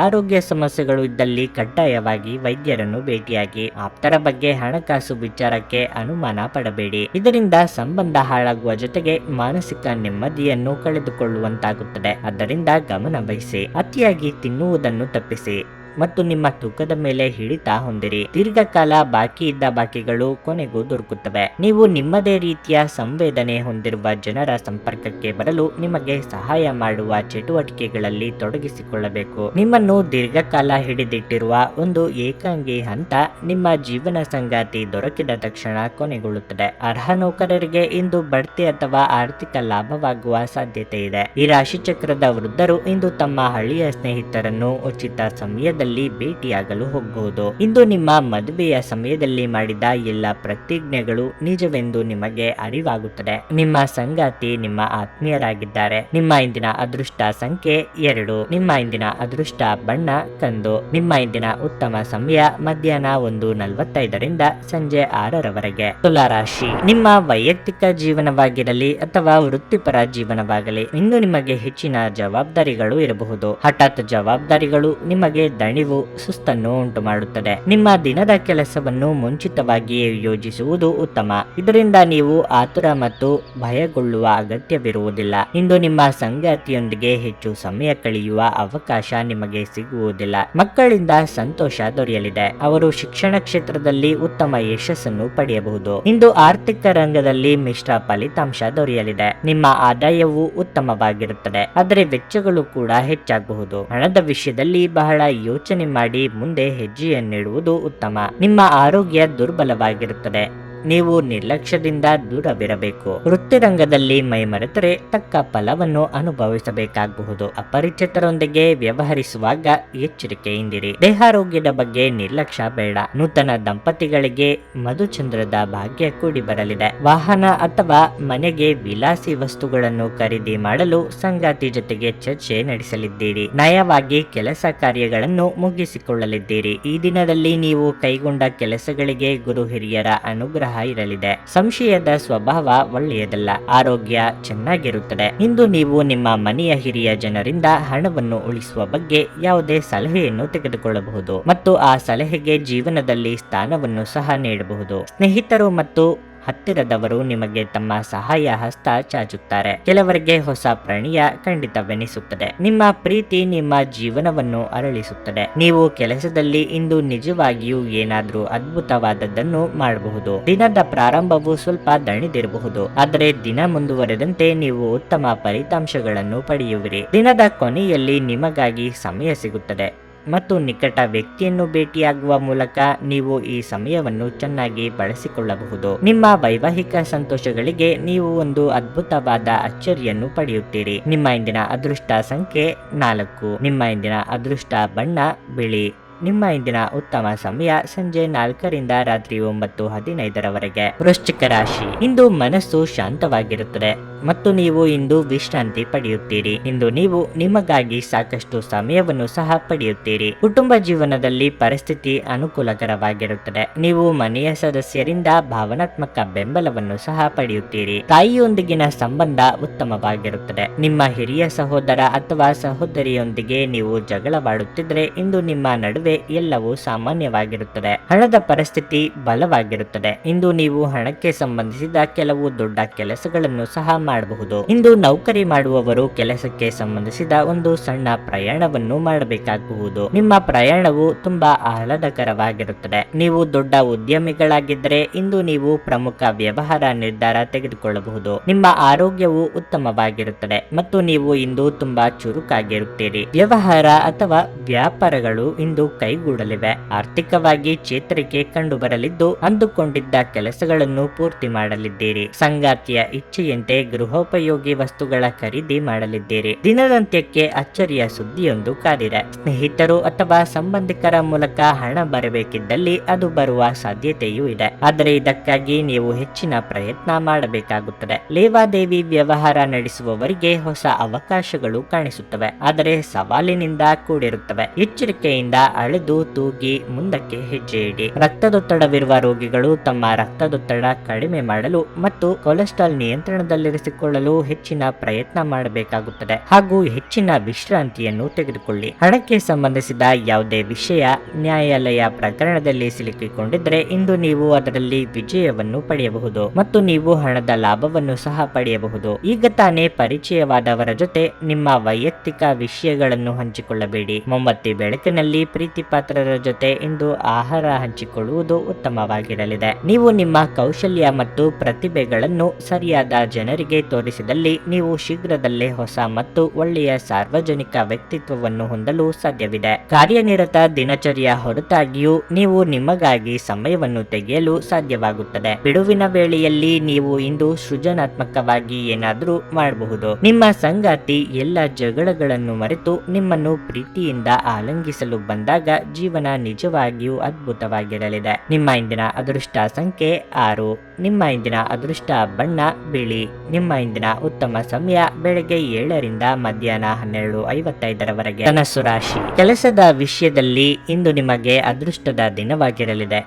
ಆರೋಗ್ಯ ಸಮಸ್ಯೆಗಳು ಇದ್ದಲ್ಲಿ ಕಡ್ಡಾಯವಾಗಿ ವೈದ್ಯರನ್ನು ಭೇಟಿಯಾಗಿ. ಆಪ್ತರ ಬಗ್ಗೆ ಹಣಕಾಸು ವಿಚಾರಕ್ಕೆ ಅನುಮಾನ ಪಡಬೇಡಿ. ಇದರಿಂದ ಸಂಬಂಧ ಹಾಳಾಗುವ ಜೊತೆಗೆ ಮಾನಸಿಕ ನೆಮ್ಮದಿಯನ್ನು ಕಳೆದುಕೊಳ್ಳುವಂತಾಗುತ್ತದೆ. ಆದ್ದರಿಂದ ಗಮನ ವಹಿಸಿ. ಅತಿಯಾಗಿ ತಿನ್ನುವುದನ್ನು ತಪ್ಪಿಸಿ ಮತ್ತು ನಿಮ್ಮ ತೂಕದ ಮೇಲೆ ಹಿಡಿತ ಹೊಂದಿರಿ. ದೀರ್ಘಕಾಲ ಬಾಕಿ ಇದ್ದ ಬಾಕಿಗಳು ಕೊನೆಗೂ ದೊರಕುತ್ತವೆ. ನೀವು ನಿಮ್ಮದೇ ರೀತಿಯ ಸಂವೇದನೆ ಹೊಂದಿರುವ ಜನರ ಸಂಪರ್ಕಕ್ಕೆ ಬರಲು ನಿಮಗೆ ಸಹಾಯ ಮಾಡುವ ಚಟುವಟಿಕೆಗಳಲ್ಲಿ ತೊಡಗಿಸಿಕೊಳ್ಳಬೇಕು. ನಿಮ್ಮನ್ನು ದೀರ್ಘಕಾಲ ಹಿಡಿದಿಟ್ಟಿರುವ ಒಂದು ಏಕಾಂಗಿ ಹಂತ ನಿಮ್ಮ ಜೀವನ ಸಂಗಾತಿ ದೊರಕಿದ ತಕ್ಷಣ ಕೊನೆಗೊಳ್ಳುತ್ತದೆ. ಅರ್ಹ ನೌಕರರಿಗೆ ಇಂದು ಬಡ್ತಿ ಅಥವಾ ಆರ್ಥಿಕ ಲಾಭವಾಗುವ ಸಾಧ್ಯತೆ ಇದೆ. ಈ ರಾಶಿಚಕ್ರದ ವೃದ್ಧರು ಇಂದು ತಮ್ಮ ಹಳೆಯ ಸ್ನೇಹಿತರನ್ನು ಉಚಿತ ಸಮಯದಲ್ಲಿ ಭೇಟಿಯಾಗಲು ಹೋಗಬಹುದು. ಇಂದು ನಿಮ್ಮ ಮದುವೆಯ ಸಮಯದಲ್ಲಿ ಮಾಡಿದ ಎಲ್ಲ ಪ್ರತಿಜ್ಞೆಗಳು ನಿಜವೆಂದು ನಿಮಗೆ ಅರಿವಾಗುತ್ತದೆ. ನಿಮ್ಮ ಸಂಗಾತಿ ನಿಮ್ಮ ಆತ್ಮೀಯರಾಗಿದ್ದಾರೆ. ನಿಮ್ಮ ಇಂದಿನ ಅದೃಷ್ಟ ಸಂಖ್ಯೆ 2. ನಿಮ್ಮ ಇಂದಿನ ಅದೃಷ್ಟ ಬಣ್ಣ ಕಂದು. ನಿಮ್ಮ ಇಂದಿನ ಉತ್ತಮ ಸಮಯ ಮಧ್ಯಾಹ್ನ 1:45ರಿಂದ ಸಂಜೆ 6ರವರೆಗೆ. ತುಲಾ ರಾಶಿ, ನಿಮ್ಮ ವೈಯಕ್ತಿಕ ಜೀವನವಾಗಿರಲಿ ಅಥವಾ ವೃತ್ತಿಪರ ಜೀವನವಾಗಲಿ, ಇಂದು ನಿಮಗೆ ಹೆಚ್ಚಿನ ಜವಾಬ್ದಾರಿಗಳು ಇರಬಹುದು. ಹಠಾತ್ ಜವಾಬ್ದಾರಿಗಳು ನಿಮಗೆ ದಣಿ ದಣಿವು, ಸುಸ್ತನ್ನು ಉಂಟು ಮಾಡುತ್ತದೆ. ನಿಮ್ಮ ದಿನದ ಕೆಲಸವನ್ನು ಮುಂಚಿತವಾಗಿಯೇ ಯೋಜಿಸುವುದು ಉತ್ತಮ. ಇದರಿಂದ ನೀವು ಆತುರ ಮತ್ತು ಭಯಗೊಳ್ಳುವ ಅಗತ್ಯವಿರುವುದಿಲ್ಲ. ಇಂದು ನಿಮ್ಮ ಸಂಗಾತಿಯೊಂದಿಗೆ ಹೆಚ್ಚು ಸಮಯ ಕಳೆಯುವ ಅವಕಾಶ ನಿಮಗೆ ಸಿಗುವುದಿಲ್ಲ. ಮಕ್ಕಳಿಂದ ಸಂತೋಷ ದೊರೆಯಲಿದೆ. ಅವರು ಶಿಕ್ಷಣ ಕ್ಷೇತ್ರದಲ್ಲಿ ಉತ್ತಮ ಯಶಸ್ಸನ್ನು ಪಡೆಯಬಹುದು. ಇಂದು ಆರ್ಥಿಕ ರಂಗದಲ್ಲಿ ಮಿಶ್ರ ಫಲಿತಾಂಶ ದೊರೆಯಲಿದೆ. ನಿಮ್ಮ ಆದಾಯವು ಉತ್ತಮವಾಗಿರುತ್ತದೆ, ಆದರೆ ವೆಚ್ಚಗಳು ಕೂಡ ಹೆಚ್ಚಾಗಬಹುದು. ಹಣದ ವಿಷಯದಲ್ಲಿ ಬಹಳ ಯೋಚನೆ ಮಾಡಿ ಮುಂದೆ ಹೆಜ್ಜೆಯನ್ನಿಡುವುದು ಉತ್ತಮ. ನಿಮ್ಮ ಆರೋಗ್ಯ ದುರ್ಬಲವಾಗಿರುತ್ತದೆ. ನೀವು ನಿರ್ಲಕ್ಷ್ಯದಿಂದ ದೂರವಿರಬೇಕು. ವೃತ್ತಿರಂಗದಲ್ಲಿ ಮೈಮರೆತರೆ ತಕ್ಕ ಫಲವನ್ನು ಅನುಭವಿಸಬೇಕಾಗಬಹುದು. ಅಪರಿಚಿತರೊಂದಿಗೆ ವ್ಯವಹರಿಸುವಾಗ ಎಚ್ಚರಿಕೆಯಿಂದಿರಿ. ದೇಹಾರೋಗ್ಯದ ಬಗ್ಗೆ ನಿರ್ಲಕ್ಷ್ಯ ಬೇಡ. ನೂತನ ದಂಪತಿಗಳಿಗೆ ಮಧುಚಂದ್ರದ ಭಾಗ್ಯ ಕೂಡಿ ಬರಲಿದೆ. ವಾಹನ ಅಥವಾ ಮನೆಗೆ ವಿಲಾಸಿ ವಸ್ತುಗಳನ್ನು ಖರೀದಿ ಮಾಡಲು ಸಂಗಾತಿ ಜೊತೆಗೆ ಚರ್ಚೆ ನಡೆಸಲಿದ್ದೀರಿ. ನಯವಾಗಿ ಕೆಲಸ ಕಾರ್ಯಗಳನ್ನು ಮುಗಿಸಿಕೊಳ್ಳಲಿದ್ದೀರಿ. ಈ ದಿನದಲ್ಲಿ ನೀವು ಕೈಗೊಂಡ ಕೆಲಸಗಳಿಗೆ ಗುರು ಹಿರಿಯರ ಅನುಗ್ರಹ ಇರಲಿದೆ. ಸಂಶಯದ ಸ್ವಭಾವ ಒಳ್ಳೆಯದಲ್ಲ. ಆರೋಗ್ಯ ಚೆನ್ನಾಗಿರುತ್ತದೆ. ಇಂದು ನೀವು ನಿಮ್ಮ ಮನೆಯ ಹಿರಿಯ ಜನರಿಂದ ಹಣವನ್ನು ಉಳಿಸುವ ಬಗ್ಗೆ ಯಾವುದೇ ಸಲಹೆಯನ್ನು ತೆಗೆದುಕೊಳ್ಳಬಹುದು ಮತ್ತು ಆ ಸಲಹೆಗೆ ಜೀವನದಲ್ಲಿ ಸ್ಥಾನವನ್ನು ಸಹ ನೀಡಬಹುದು. ಸ್ನೇಹಿತರು ಮತ್ತು ಹತ್ತಿರದವರು ನಿಮಗೆ ತಮ್ಮ ಸಹಾಯ ಹಸ್ತ ಚಾಚುತ್ತಾರೆ. ಕೆಲವರಿಗೆ ಹೊಸ ಪ್ರಣಯ ಖಂಡಿತವೆನಿಸುತ್ತದೆ. ನಿಮ್ಮ ಪ್ರೀತಿ ನಿಮ್ಮ ಜೀವನವನ್ನು ಅರಳಿಸುತ್ತದೆ. ನೀವು ಕೆಲಸದಲ್ಲಿ ಇಂದು ನಿಜವಾಗಿಯೂ ಏನಾದರೂ ಅದ್ಭುತವಾದದ್ದನ್ನು ಮಾಡಬಹುದು. ದಿನದ ಪ್ರಾರಂಭವು ಸ್ವಲ್ಪ ದಣಿದಿರಬಹುದು, ಆದರೆ ದಿನ ಮುಂದುವರೆದಂತೆ ನೀವು ಉತ್ತಮ ಫಲಿತಾಂಶಗಳನ್ನು ಪಡೆಯುವಿರಿ. ದಿನದ ಕೊನೆಯಲ್ಲಿ ನಿಮಗಾಗಿ ಸಮಯ ಸಿಗುತ್ತದೆ ಮತ್ತು ನಿಕಟ ವ್ಯಕ್ತಿಯನ್ನು ಭೇಟಿಯಾಗುವ ಮೂಲಕ ನೀವು ಈ ಸಮಯವನ್ನು ಚೆನ್ನಾಗಿ ಬಳಸಿಕೊಳ್ಳಬಹುದು. ನಿಮ್ಮ ವೈವಾಹಿಕ ಸಂತೋಷಗಳಿಗೆ ನೀವು ಒಂದು ಅದ್ಭುತವಾದ ಅಚ್ಚರಿಯನ್ನು ಪಡೆಯುತ್ತೀರಿ. ನಿಮ್ಮ ಇಂದಿನ ಅದೃಷ್ಟ ಸಂಖ್ಯೆ 4. ನಿಮ್ಮ ಇಂದಿನ ಅದೃಷ್ಟ ಬಣ್ಣ ಬಿಳಿ. ನಿಮ್ಮ ಇಂದಿನ ಉತ್ತಮ ಸಮಯ ಸಂಜೆ 4ರಿಂದ ರಾತ್ರಿ 9:15 ವೃಶ್ಚಿಕ ರಾಶಿ. ಇಂದು ಮನಸ್ಸು ಶಾಂತವಾಗಿರುತ್ತದೆ ಮತ್ತು ನೀವು ಇಂದು ವಿಶ್ರಾಂತಿ ಪಡೆಯುತ್ತೀರಿ. ಇಂದು ನೀವು ನಿಮಗಾಗಿ ಸಾಕಷ್ಟು ಸಮಯವನ್ನು ಸಹ ಪಡೆಯುತ್ತೀರಿ. ಕುಟುಂಬ ಜೀವನದಲ್ಲಿ ಪರಿಸ್ಥಿತಿ ಅನುಕೂಲಕರವಾಗಿರುತ್ತದೆ. ನೀವು ಮನೆಯ ಸದಸ್ಯರಿಂದ ಭಾವನಾತ್ಮಕ ಬೆಂಬಲವನ್ನು ಸಹ ಪಡೆಯುತ್ತೀರಿ. ತಾಯಿಯೊಂದಿಗಿನ ಸಂಬಂಧ ಉತ್ತಮವಾಗಿರುತ್ತದೆ. ನಿಮ್ಮ ಹಿರಿಯ ಸಹೋದರ ಅಥವಾ ಸಹೋದರಿಯೊಂದಿಗೆ ನೀವು ಜಗಳವಾಡುತ್ತಿದ್ದರೆ ಇಂದು ನಿಮ್ಮ ನಡುವೆ ಎಲ್ಲವೂ ಸಾಮಾನ್ಯವಾಗಿರುತ್ತದೆ. ಹಣದ ಪರಿಸ್ಥಿತಿ ಬಲವಾಗಿರುತ್ತದೆ. ಇಂದು ನೀವು ಹಣಕ್ಕೆ ಸಂಬಂಧಿಸಿದ ಕೆಲವು ದೊಡ್ಡ ಕೆಲಸಗಳನ್ನು ಸಹ ಮಾಡಬಹುದು. ಇಂದು ನೌಕರಿ ಮಾಡುವವರು ಕೆಲಸಕ್ಕೆ ಸಂಬಂಧಿಸಿದ ಒಂದು ಸಣ್ಣ ಪ್ರಯಾಣವನ್ನು ಮಾಡಬೇಕಾಗಬಹುದು. ನಿಮ್ಮ ಪ್ರಯಾಣವು ತುಂಬಾ ಆಹ್ಲಾದಕರವಾಗಿರುತ್ತದೆ. ನೀವು ದೊಡ್ಡ ಉದ್ಯಮಿಗಳಾಗಿದ್ದರೆ ಇಂದು ನೀವು ಪ್ರಮುಖ ವ್ಯವಹಾರ ನಿರ್ಧಾರ ತೆಗೆದುಕೊಳ್ಳಬಹುದು. ನಿಮ್ಮ ಆರೋಗ್ಯವು ಉತ್ತಮವಾಗಿರುತ್ತದೆ ಮತ್ತು ನೀವು ಇಂದು ತುಂಬಾ ಚುರುಕಾಗಿರುತ್ತೀರಿ. ವ್ಯವಹಾರ ಅಥವಾ ವ್ಯಾಪಾರಗಳು ಇಂದು ಕೈಗೂಡಲಿವೆ. ಆರ್ಥಿಕವಾಗಿ ಚೇತರಿಕೆ ಕಂಡುಬರಲಿದ್ದು ಅಂದುಕೊಂಡಿದ್ದ ಕೆಲಸಗಳನ್ನು ಪೂರ್ತಿ ಮಾಡಲಿದ್ದೀರಿ. ಸಂಗಾತಿಯ ಇಚ್ಛೆಯಂತೆ ಗೃಹೋಪಯೋಗಿ ವಸ್ತುಗಳ ಖರೀದಿ ಮಾಡಲಿದ್ದೀರಿ. ದಿನದಂತ್ಯಕ್ಕೆ ಅಚ್ಚರಿಯ ಸುದ್ದಿಯೊಂದು ಕಾದಿದೆ. ಸ್ನೇಹಿತರು ಅಥವಾ ಸಂಬಂಧಿಕರ ಮೂಲಕ ಹಣ ಬರಬೇಕಿದ್ದಲ್ಲಿ ಅದು ಬರುವ ಸಾಧ್ಯತೆಯೂ ಇದೆ, ಆದರೆ ಇದಕ್ಕಾಗಿ ನೀವು ಹೆಚ್ಚಿನ ಪ್ರಯತ್ನ ಮಾಡಬೇಕಾಗುತ್ತದೆ. ಲೇವಾದೇವಿ ವ್ಯವಹಾರ ನಡೆಸುವವರಿಗೆ ಹೊಸ ಅವಕಾಶಗಳು ಕಾಣಿಸುತ್ತವೆ, ಆದರೆ ಸವಾಲಿನಿಂದ ಕೂಡಿರುತ್ತವೆ. ಎಚ್ಚರಿಕೆಯಿಂದ ಅಳೆದು ತೂಗಿ ಮುಂದಕ್ಕೆ ಹೆಜ್ಜೆ ಇಡಿ. ರಕ್ತದೊತ್ತಡವಿರುವ ರೋಗಿಗಳು ತಮ್ಮ ರಕ್ತದೊತ್ತಡ ಕಡಿಮೆ ಮಾಡಲು ಮತ್ತು ಕೊಲೆಸ್ಟ್ರಾಲ್ ನಿಯಂತ್ರಣದಲ್ಲಿರಿಸಿಕೊಳ್ಳಲು ಹೆಚ್ಚಿನ ಪ್ರಯತ್ನ ಮಾಡಬೇಕಾಗುತ್ತದೆ ಹಾಗೂ ಹೆಚ್ಚಿನ ವಿಶ್ರಾಂತಿಯನ್ನು ತೆಗೆದುಕೊಳ್ಳಿ. ಹಣಕ್ಕೆ ಸಂಬಂಧಿಸಿದ ಯಾವುದೇ ವಿಷಯ ನ್ಯಾಯಾಲಯ ಪ್ರಕರಣದಲ್ಲಿ ಸಿಲುಕಿಕೊಂಡಿದ್ದರೆ ಇಂದು ನೀವು ಅದರಲ್ಲಿ ವಿಜಯವನ್ನು ಪಡೆಯಬಹುದು ಮತ್ತು ನೀವು ಹಣದ ಲಾಭವನ್ನು ಸಹ ಪಡೆಯಬಹುದು. ಈಗ ತಾನೇ ಪರಿಚಯವಾದವರ ಜೊತೆ ನಿಮ್ಮ ವೈಯಕ್ತಿಕ ವಿಷಯಗಳನ್ನು ಹಂಚಿಕೊಳ್ಳಬೇಡಿ. ಮೊಂಬತ್ತಿ ಬೆಳಕಿನಲ್ಲಿ ಪ್ರೀತಿ ಪಾತ್ರರ ಜೊತೆ ಇಂದು ಆಹಾರ ಹಂಚಿಕೊಳ್ಳುವುದು ಉತ್ತಮವಾಗಿರಲಿದೆ. ನೀವು ನಿಮ್ಮ ಕೌಶಲ್ಯ ಮತ್ತು ಪ್ರತಿಭೆಗಳನ್ನು ಸರಿಯಾದ ಜನರಿಗೆ ತೋರಿಸಿದಲ್ಲಿ ನೀವು ಶೀಘ್ರದಲ್ಲೇ ಹೊಸ ಮತ್ತು ಒಳ್ಳೆಯ ಸಾರ್ವಜನಿಕ ವ್ಯಕ್ತಿತ್ವವನ್ನು ಹೊಂದಲು ಸಾಧ್ಯವಿದೆ. ಕಾರ್ಯನಿರತ ದಿನಚರಿಯ ಹೊರತಾಗಿಯೂ ನೀವು ನಿಮಗಾಗಿ ಸಮಯವನ್ನು ತೆಗೆಯಲು ಸಾಧ್ಯವಾಗುತ್ತದೆ. ಬಿಡುವಿನ ವೇಳೆಯಲ್ಲಿ ನೀವು ಇಂದು ಸೃಜನಾತ್ಮಕವಾಗಿ ಏನಾದರೂ ಮಾಡಬಹುದು. ನಿಮ್ಮ ಸಂಗಾತಿ ಎಲ್ಲ ಜಗಳಗಳನ್ನು ಮರೆತು ನಿಮ್ಮನ್ನು ಪ್ರೀತಿಯಿಂದ ಆಲಿಂಗಿಸಲು ಬಂದಾಗ ಜೀವನ ನಿಜವಾಗಿಯೂ ಅದ್ಭುತವಾಗಿರಲಿದೆ. ನಿಮ್ಮ ಇಂದಿನ ಅದೃಷ್ಟ ಸಂಖ್ಯೆ 6. ನಿಮ್ಮ ಇಂದಿನ ಅದೃಷ್ಟ ಬಣ್ಣ ಬಿಳಿ. ನಿಮ್ಮ ಇಂದಿನ ಉತ್ತಮ ಸಮಯ ಬೆಳಗ್ಗೆ 7ರಿಂದ ಮಧ್ಯಾಹ್ನ 12:55 ಧನಸ್ಸು ರಾಶಿ. ಕೆಲಸದ ವಿಷಯದಲ್ಲಿ ಇಂದು ನಿಮಗೆ ಅದೃಷ್ಟದ ದಿನವಾಗಿರಲಿದೆ.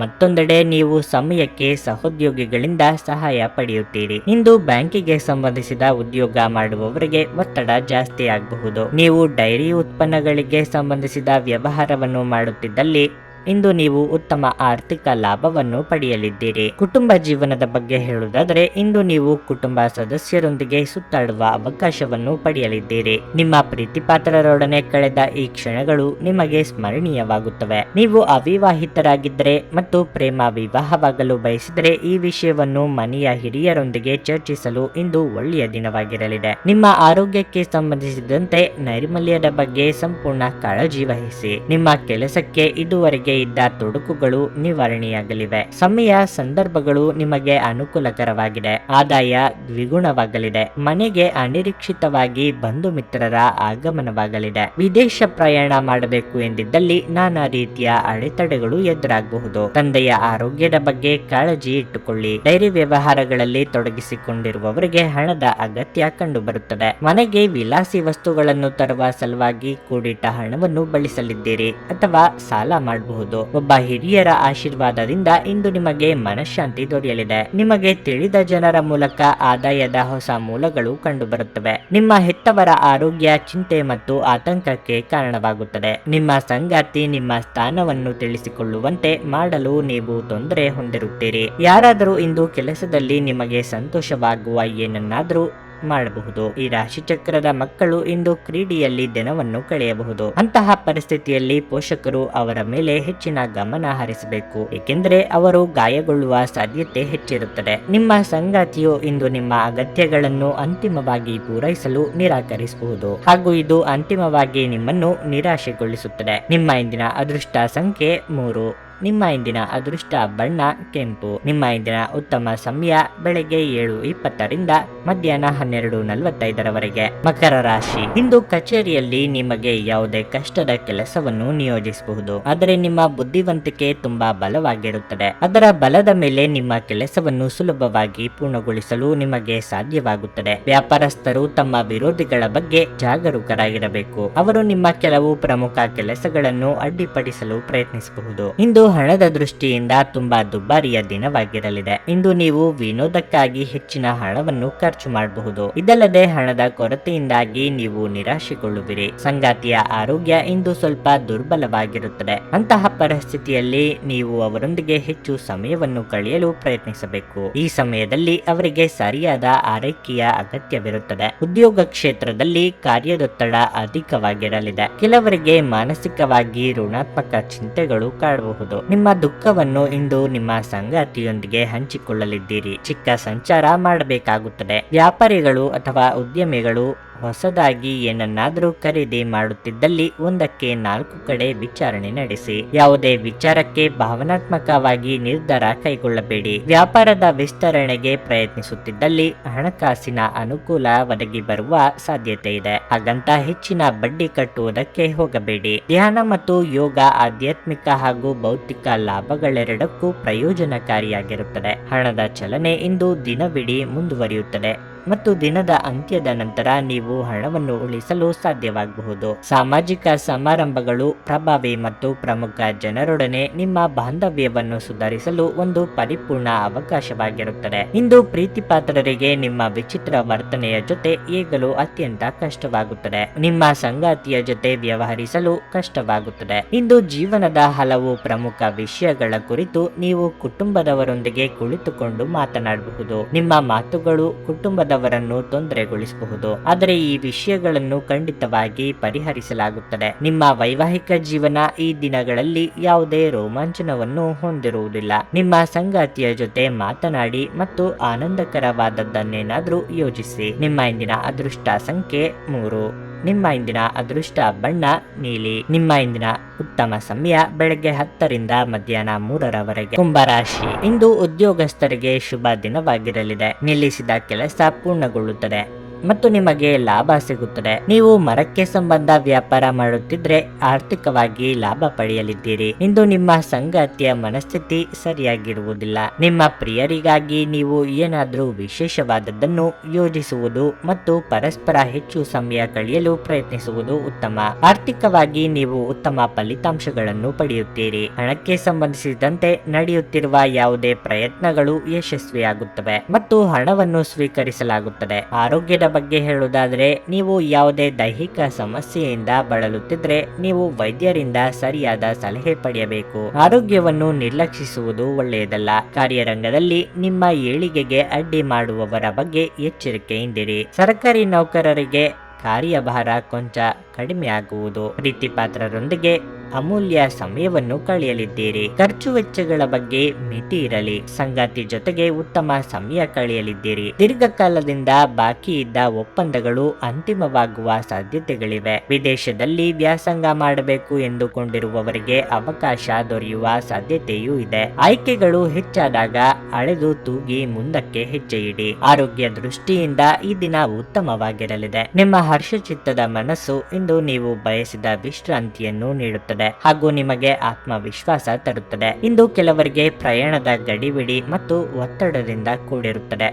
ಮತ್ತೊಂದೆಡೆ ನೀವು ಸಮಯಕ್ಕೆ ಸಹೋದ್ಯೋಗಿಗಳಿಂದ ಸಹಾಯ ಪಡೆಯುತ್ತೀರಿ. ಇಂದು ಬ್ಯಾಂಕಿಗೆ ಸಂಬಂಧಿಸಿದ ಉದ್ಯೋಗ ಮಾಡುವವರಿಗೆ ಒತ್ತಡ ಜಾಸ್ತಿ ಆಗಬಹುದು. ನೀವು ಡೈರಿ ಉತ್ಪನ್ನಗಳಿಗೆ ಸಂಬಂಧಿಸಿದ ವ್ಯವಹಾರವನ್ನು ಮಾಡುತ್ತಿದ್ದಲ್ಲಿ ಇಂದು ನೀವು ಉತ್ತಮ ಆರ್ಥಿಕ ಲಾಭವನ್ನು ಪಡೆಯಲಿದ್ದೀರಿ. ಕುಟುಂಬ ಜೀವನದ ಬಗ್ಗೆ ಹೇಳುವುದಾದರೆ ಇಂದು ನೀವು ಕುಟುಂಬ ಸದಸ್ಯರೊಂದಿಗೆ ಸುತ್ತಾಡುವ ಅವಕಾಶವನ್ನು ಪಡೆಯಲಿದ್ದೀರಿ. ನಿಮ್ಮ ಪ್ರೀತಿಪಾತ್ರರೊಡನೆ ಕಳೆದ ಈ ಕ್ಷಣಗಳು ನಿಮಗೆ ಸ್ಮರಣೀಯವಾಗುತ್ತವೆ. ನೀವು ಅವಿವಾಹಿತರಾಗಿದ್ದರೆ ಮತ್ತು ಪ್ರೇಮ ವಿವಾಹವಾಗಲು ಬಯಸಿದರೆ ಈ ವಿಷಯವನ್ನು ಮನೆಯ ಹಿರಿಯರೊಂದಿಗೆ ಚರ್ಚಿಸಲು ಇಂದು ಒಳ್ಳೆಯ ದಿನವಾಗಿರಲಿದೆ. ನಿಮ್ಮ ಆರೋಗ್ಯಕ್ಕೆ ಸಂಬಂಧಿಸಿದಂತೆ ನೈರ್ಮಲ್ಯದ ಬಗ್ಗೆ ಸಂಪೂರ್ಣ ಕಾಳಜಿ ವಹಿಸಿ. ನಿಮ್ಮ ಕೆಲಸಕ್ಕೆ ಇದುವರೆಗೆ ಇದ್ದ ತೊಡಕುಗಳು ನಿವಾರಣೆಯಾಗಲಿವೆ. ಸಮಯ ಸಂದರ್ಭಗಳು ನಿಮಗೆ ಅನುಕೂಲಕರವಾಗಿದೆ. ಆದಾಯ ದ್ವಿಗುಣವಾಗಲಿದೆ. ಮನೆಗೆ ಅನಿರೀಕ್ಷಿತವಾಗಿ ಬಂಧು ಮಿತ್ರರ ಆಗಮನವಾಗಲಿದೆ. ವಿದೇಶ ಪ್ರಯಾಣ ಮಾಡಬೇಕು ಎಂದಿದ್ದಲ್ಲಿ ನಾನಾ ರೀತಿಯ ಅಡೆತಡೆಗಳು ಎದುರಾಗಬಹುದು. ತಂದೆಯ ಆರೋಗ್ಯದ ಬಗ್ಗೆ ಕಾಳಜಿ ಇಟ್ಟುಕೊಳ್ಳಿ. ಡೈರಿ ವ್ಯವಹಾರಗಳಲ್ಲಿ ತೊಡಗಿಸಿಕೊಂಡಿರುವವರಿಗೆ ಹಣದ ಅಗತ್ಯ ಕಂಡುಬರುತ್ತದೆ. ಮನೆಗೆ ವಿಲಾಸಿ ವಸ್ತುಗಳನ್ನು ತರುವ ಸಲುವಾಗಿ ಕೂಡಿಟ್ಟ ಹಣವನ್ನು ಬಳಸಲಿದ್ದೀರಿ ಅಥವಾ ಸಾಲ ಮಾಡಬಹುದು. ಒಬ್ಬ ಹಿರಿಯರ ಆಶೀರ್ವಾದದಿಂದ ಇಂದು ನಿಮಗೆ ಮನಃಶಾಂತಿ ದೊರೆಯಲಿದೆ. ನಿಮಗೆ ತಿಳಿದ ಜನರ ಮೂಲಕ ಆದಾಯದ ಹೊಸ ಮೂಲಗಳು ಕಂಡುಬರುತ್ತವೆ. ನಿಮ್ಮ ಹೆತ್ತವರ ಆರೋಗ್ಯ ಚಿಂತೆ ಮತ್ತು ಆತಂಕಕ್ಕೆ ಕಾರಣವಾಗುತ್ತದೆ. ನಿಮ್ಮ ಸಂಗಾತಿ ನಿಮ್ಮ ಸ್ಥಾನವನ್ನು ತಿಳಿಸಿಕೊಳ್ಳುವಂತೆ ಮಾಡಲು ನೀವು ತೊಂದರೆ ಹೊಂದಿರುತ್ತೀರಿ. ಯಾರಾದರೂ ಇಂದು ಕೆಲಸದಲ್ಲಿ ನಿಮಗೆ ಸಂತೋಷವಾಗುವ ಏನನ್ನಾದರೂ ಮಾಡಬಹುದು. ಈ ರಾಶಿಚಕ್ರದ ಮಕ್ಕಳು ಇಂದು ಕ್ರೀಡೆಯಲ್ಲಿ ದಿನವನ್ನು ಕಳೆಯಬಹುದು. ಅಂತಹ ಪರಿಸ್ಥಿತಿಯಲ್ಲಿ ಪೋಷಕರು ಅವರ ಮೇಲೆ ಹೆಚ್ಚಿನ ಗಮನ ಹರಿಸಬೇಕು, ಏಕೆಂದರೆ ಅವರು ಗಾಯಗೊಳ್ಳುವ ಸಾಧ್ಯತೆ ಹೆಚ್ಚಿರುತ್ತದೆ. ನಿಮ್ಮ ಸಂಗಾತಿಯು ಇಂದು ನಿಮ್ಮ ಅಗತ್ಯಗಳನ್ನು ಅಂತಿಮವಾಗಿ ಪೂರೈಸಲು ನಿರಾಕರಿಸಬಹುದು ಹಾಗೂ ಇದು ಅಂತಿಮವಾಗಿ ನಿಮ್ಮನ್ನು ನಿರಾಶೆಗೊಳಿಸುತ್ತದೆ. ನಿಮ್ಮ ಇಂದಿನ ಅದೃಷ್ಟ ಸಂಖ್ಯೆ 3. ನಿಮ್ಮ ಇಂದಿನ ಅದೃಷ್ಟ ಬಣ್ಣ ಕೆಂಪು. ನಿಮ್ಮ ಇಂದಿನ ಉತ್ತಮ ಸಮಯ ಬೆಳಗ್ಗೆ 7:20ರಿಂದ ಮಧ್ಯಾಹ್ನ 12:45ರವರೆಗೆ. ಮಕರ ರಾಶಿ. ಇಂದು ಕಚೇರಿಯಲ್ಲಿ ನಿಮಗೆ ಯಾವುದೇ ಕಷ್ಟದ ಕೆಲಸವನ್ನು ನಿಯೋಜಿಸಬಹುದು, ಆದರೆ ನಿಮ್ಮ ಬುದ್ಧಿವಂತಿಕೆ ತುಂಬಾ ಬಲವಾಗಿರುತ್ತದೆ. ಅದರ ಬಲದ ಮೇಲೆ ನಿಮ್ಮ ಕೆಲಸವನ್ನು ಸುಲಭವಾಗಿ ಪೂರ್ಣಗೊಳಿಸಲು ನಿಮಗೆ ಸಾಧ್ಯವಾಗುತ್ತದೆ. ವ್ಯಾಪಾರಸ್ಥರು ತಮ್ಮ ವಿರೋಧಿಗಳ ಬಗ್ಗೆ ಜಾಗರೂಕರಾಗಿರಬೇಕು. ಅವರು ನಿಮ್ಮ ಕೆಲವು ಪ್ರಮುಖ ಕೆಲಸಗಳನ್ನು ಅಡ್ಡಿಪಡಿಸಲು ಪ್ರಯತ್ನಿಸಬಹುದು. ಇಂದು ಹಣದ ದೃಷ್ಟಿಯಿಂದ ತುಂಬಾ ದುಬಾರಿಯ ದಿನವಾಗಿರಲಿದೆ. ಇಂದು ನೀವು ವಿನೋದಕ್ಕಾಗಿ ಹೆಚ್ಚಿನ ಹಣವನ್ನು ಖರ್ಚು ಮಾಡಬಹುದು. ಇದಲ್ಲದೆ ಹಣದ ಕೊರತೆಯಿಂದಾಗಿ ನೀವು ನಿರಾಶೆಗೊಳ್ಳುವಿರಿ. ಸಂಗಾತಿಯ ಆರೋಗ್ಯ ಇಂದು ಸ್ವಲ್ಪ ದುರ್ಬಲವಾಗಿರುತ್ತದೆ. ಅಂತಹ ಪರಿಸ್ಥಿತಿಯಲ್ಲಿ ನೀವು ಅವರೊಂದಿಗೆ ಹೆಚ್ಚು ಸಮಯವನ್ನು ಕಳೆಯಲು ಪ್ರಯತ್ನಿಸಬೇಕು. ಈ ಸಮಯದಲ್ಲಿ ಅವರಿಗೆ ಸರಿಯಾದ ಆರೈಕೆಯ ಅಗತ್ಯವಿರುತ್ತದೆ. ಉದ್ಯೋಗ ಕ್ಷೇತ್ರದಲ್ಲಿ ಕಾರ್ಯದೊತ್ತಡ ಅಧಿಕವಾಗಿರಲಿದೆ. ಕೆಲವರಿಗೆ ಮಾನಸಿಕವಾಗಿ ಋಣಾತ್ಮಕ ಚಿಂತೆಗಳು ಕಾಡಬಹುದು. ನಿಮ್ಮ ದುಃಖವನ್ನು ಇಂದು ನಿಮ್ಮ ಸಂಗಾತಿಯೊಂದಿಗೆ ಹಂಚಿಕೊಳ್ಳಲಿದ್ದೀರಿ. ಚಿಕ್ಕ ಸಂಚಾರ ಮಾಡಬೇಕಾಗುತ್ತದೆ. ವ್ಯಾಪಾರಿಗಳು ಅಥವಾ ಉದ್ಯಮಿಗಳು ಹೊಸದಾಗಿ ಏನನ್ನಾದರೂ ಖರೀದಿ ಮಾಡುತ್ತಿದ್ದಲ್ಲಿ 1-4 ಕಡೆ ವಿಚಾರಣೆ ನಡೆಸಿ. ಯಾವುದೇ ವಿಚಾರಕ್ಕೆ ಭಾವನಾತ್ಮಕವಾಗಿ ನಿರ್ಧಾರ ಕೈಗೊಳ್ಳಬೇಡಿ. ವ್ಯಾಪಾರದ ವಿಸ್ತರಣೆಗೆ ಪ್ರಯತ್ನಿಸುತ್ತಿದ್ದಲ್ಲಿ ಹಣಕಾಸಿನ ಅನುಕೂಲ ಒದಗಿ ಬರುವ ಸಾಧ್ಯತೆ ಇದೆ. ಹಾಗಂತ ಹೆಚ್ಚಿನ ಬಡ್ಡಿ ಕಟ್ಟುವುದಕ್ಕೆ ಹೋಗಬೇಡಿ. ಧ್ಯಾನ ಮತ್ತು ಯೋಗ ಆಧ್ಯಾತ್ಮಿಕ ಹಾಗೂ ಭೌತಿಕ ಲಾಭಗಳೆರಡಕ್ಕೂ ಪ್ರಯೋಜನಕಾರಿಯಾಗಿರುತ್ತದೆ. ಹಣದ ಚಲನೆ ಇಂದು ದಿನವಿಡೀ ಮುಂದುವರಿಯುತ್ತದೆ ಮತ್ತು ದಿನದ ಅಂತ್ಯದ ನಂತರ ನೀವು ಹಣವನ್ನು ಉಳಿಸಲು ಸಾಧ್ಯವಾಗಬಹುದು. ಸಾಮಾಜಿಕ ಸಮಾರಂಭಗಳು ಪ್ರಭಾವಿ ಮತ್ತು ಪ್ರಮುಖ ಜನರೊಡನೆ ನಿಮ್ಮ ಬಾಂಧವ್ಯವನ್ನು ಸುಧಾರಿಸಲು ಒಂದು ಪರಿಪೂರ್ಣ ಅವಕಾಶವಾಗಿರುತ್ತದೆ. ಇಂದು ಪ್ರೀತಿಪಾತ್ರರಿಗೆ ನಿಮ್ಮ ವಿಚಿತ್ರ ವರ್ತನೆಯ ಜೊತೆ ಏಗಲು ಅತ್ಯಂತ ಕಷ್ಟವಾಗುತ್ತದೆ. ನಿಮ್ಮ ಸಂಗಾತಿಯ ಜೊತೆ ವ್ಯವಹರಿಸಲು ಕಷ್ಟವಾಗುತ್ತದೆ. ಇಂದು ಜೀವನದ ಹಲವು ಪ್ರಮುಖ ವಿಷಯಗಳ ಕುರಿತು ನೀವು ಕುಟುಂಬದವರೊಂದಿಗೆ ಕುಳಿತುಕೊಂಡು ಮಾತನಾಡಬಹುದು. ನಿಮ್ಮ ಮಾತುಗಳು ಕುಟುಂಬದವರನ್ನು ತೊಂದರೆಗೊಳಿಸಬಹುದು, ಆದರೆ ಈ ವಿಷಯಗಳನ್ನು ಖಂಡಿತವಾಗಿ ಪರಿಹರಿಸಲಾಗುತ್ತದೆ. ನಿಮ್ಮ ವೈವಾಹಿಕ ಜೀವನ ಈ ದಿನಗಳಲ್ಲಿ ಯಾವುದೇ ರೋಮಾಂಚನವನ್ನು ಹೊಂದಿರುವುದಿಲ್ಲ. ನಿಮ್ಮ ಸಂಗಾತಿಯ ಜೊತೆ ಮಾತನಾಡಿ ಮತ್ತು ಆನಂದಕರವಾದದ್ದನ್ನೇನಾದರೂ ಯೋಚಿಸಿ. ನಿಮ್ಮ ಇಂದಿನ ಅದೃಷ್ಟ ಸಂಖ್ಯೆ 3. ನಿಮ್ಮ ಇಂದಿನ ಅದೃಷ್ಟ ಬಣ್ಣ ನೀಲಿ. ನಿಮ್ಮ ಇಂದಿನ ಉತ್ತಮ ಸಮಯ ಬೆಳಗ್ಗೆ 10ರಿಂದ ಮಧ್ಯಾಹ್ನ 3ರವರೆಗೆ. ಕುಂಭರಾಶಿ. ಇಂದು ಉದ್ಯೋಗಸ್ಥರಿಗೆ ಶುಭ ದಿನವಾಗಿರಲಿದೆ. ನಿಲ್ಲಿಸಿದ ಕೆಲಸ ಪೂರ್ಣಗೊಳ್ಳುತ್ತದೆ ಮತ್ತು ನಿಮಗೆ ಲಾಭ ಸಿಗುತ್ತದೆ. ನೀವು ಮರಕ್ಕೆ ಸಂಬಂಧ ವ್ಯಾಪಾರ ಮಾಡುತ್ತಿದ್ರೆ ಆರ್ಥಿಕವಾಗಿ ಲಾಭ ಪಡೆಯಲಿದ್ದೀರಿ. ಇಂದು ನಿಮ್ಮ ಸಂಗಾತಿಯ ಮನಸ್ಥಿತಿ ಸರಿಯಾಗಿರುವುದಿಲ್ಲ. ನಿಮ್ಮ ಪ್ರಿಯರಿಗಾಗಿ ನೀವು ಏನಾದರೂ ವಿಶೇಷವಾದದ್ದನ್ನು ಯೋಜಿಸುವುದು ಮತ್ತು ಪರಸ್ಪರ ಹೆಚ್ಚು ಸಮಯ ಕಳೆಯಲು ಪ್ರಯತ್ನಿಸುವುದು ಉತ್ತಮ. ಆರ್ಥಿಕವಾಗಿ ನೀವು ಉತ್ತಮ ಫಲಿತಾಂಶಗಳನ್ನು ಪಡೆಯುತ್ತೀರಿ. ಹಣಕ್ಕೆ ಸಂಬಂಧಿಸಿದಂತೆ ನಡೆಯುತ್ತಿರುವ ಯಾವುದೇ ಪ್ರಯತ್ನಗಳು ಯಶಸ್ವಿಯಾಗುತ್ತವೆ ಮತ್ತು ಹಣವನ್ನು ಸ್ವೀಕರಿಸಲಾಗುತ್ತದೆ. ಆರೋಗ್ಯದ ಬಗ್ಗೆ ಹೇಳುವುದಾದರೆ, ನೀವು ಯಾವುದೇ ದೈಹಿಕ ಸಮಸ್ಯೆಯಿಂದ ಬಳಲುತ್ತಿದ್ರೆ ನೀವು ವೈದ್ಯರಿಂದ ಸರಿಯಾದ ಸಲಹೆ ಪಡೆಯಬೇಕು. ಆರೋಗ್ಯವನ್ನು ನಿರ್ಲಕ್ಷಿಸುವುದು ಒಳ್ಳೆಯದಲ್ಲ. ಕಾರ್ಯರಂಗದಲ್ಲಿ ನಿಮ್ಮ ಏಳಿಗೆಗೆ ಅಡ್ಡಿ ಮಾಡುವವರ ಬಗ್ಗೆ ಎಚ್ಚರಿಕೆಯಿಂದಿರಿ. ಸರ್ಕಾರಿ ನೌಕರರಿಗೆ ಕಾರ್ಯಭಾರ ಕೊಂಚ ಕಡಿಮೆ ಆಗುವುದು. ಪ್ರೀತಿ ಪಾತ್ರರೊಂದಿಗೆ ಅಮೂಲ್ಯ ಸಮಯವನ್ನು ಕಳೆಯಲಿದ್ದೀರಿ. ಖರ್ಚು ವೆಚ್ಚಗಳ ಬಗ್ಗೆ ಮಿತಿ ಇರಲಿ. ಸಂಗಾತಿ ಜೊತೆಗೆ ಉತ್ತಮ ಸಮಯ ಕಳೆಯಲಿದ್ದೀರಿ. ದೀರ್ಘಕಾಲದಿಂದ ಬಾಕಿ ಇದ್ದ ಒಪ್ಪಂದಗಳು ಅಂತಿಮವಾಗುವ ಸಾಧ್ಯತೆಗಳಿವೆ. ವಿದೇಶದಲ್ಲಿ ವ್ಯಾಸಂಗ ಮಾಡಬೇಕು ಎಂದುಕೊಂಡಿರುವವರಿಗೆ ಅವಕಾಶ ದೊರೆಯುವ ಸಾಧ್ಯತೆಯೂ ಇದೆ. ಆಯ್ಕೆಗಳು ಹೆಚ್ಚಾದಾಗ ಅಳೆದು ತೂಗಿ ಮುಂದಕ್ಕೆ ಹೆಜ್ಜೆ ಇಡಿ. ಆರೋಗ್ಯ ದೃಷ್ಟಿಯಿಂದ ಈ ದಿನ ಉತ್ತಮವಾಗಿರಲಿದೆ. ನಿಮ್ಮ ಹರ್ಷಚಿತ್ತದ ಮನಸ್ಸು ಇಂದು ನೀವು ಬಯಸಿದ ವಿಶ್ರಾಂತಿಯನ್ನು ನೀಡುತ್ತದೆ ಹಾಗೂ ನಿಮಗೆ ಆತ್ಮವಿಶ್ವಾಸ ತರುತ್ತದೆ. ಇಂದು ಕೆಲವರಿಗೆ ಪ್ರಯಾಣದ ಗಡಿಬಿಡಿ ಮತ್ತು ಒತ್ತಡದಿಂದ ಕೂಡಿರುತ್ತದೆ,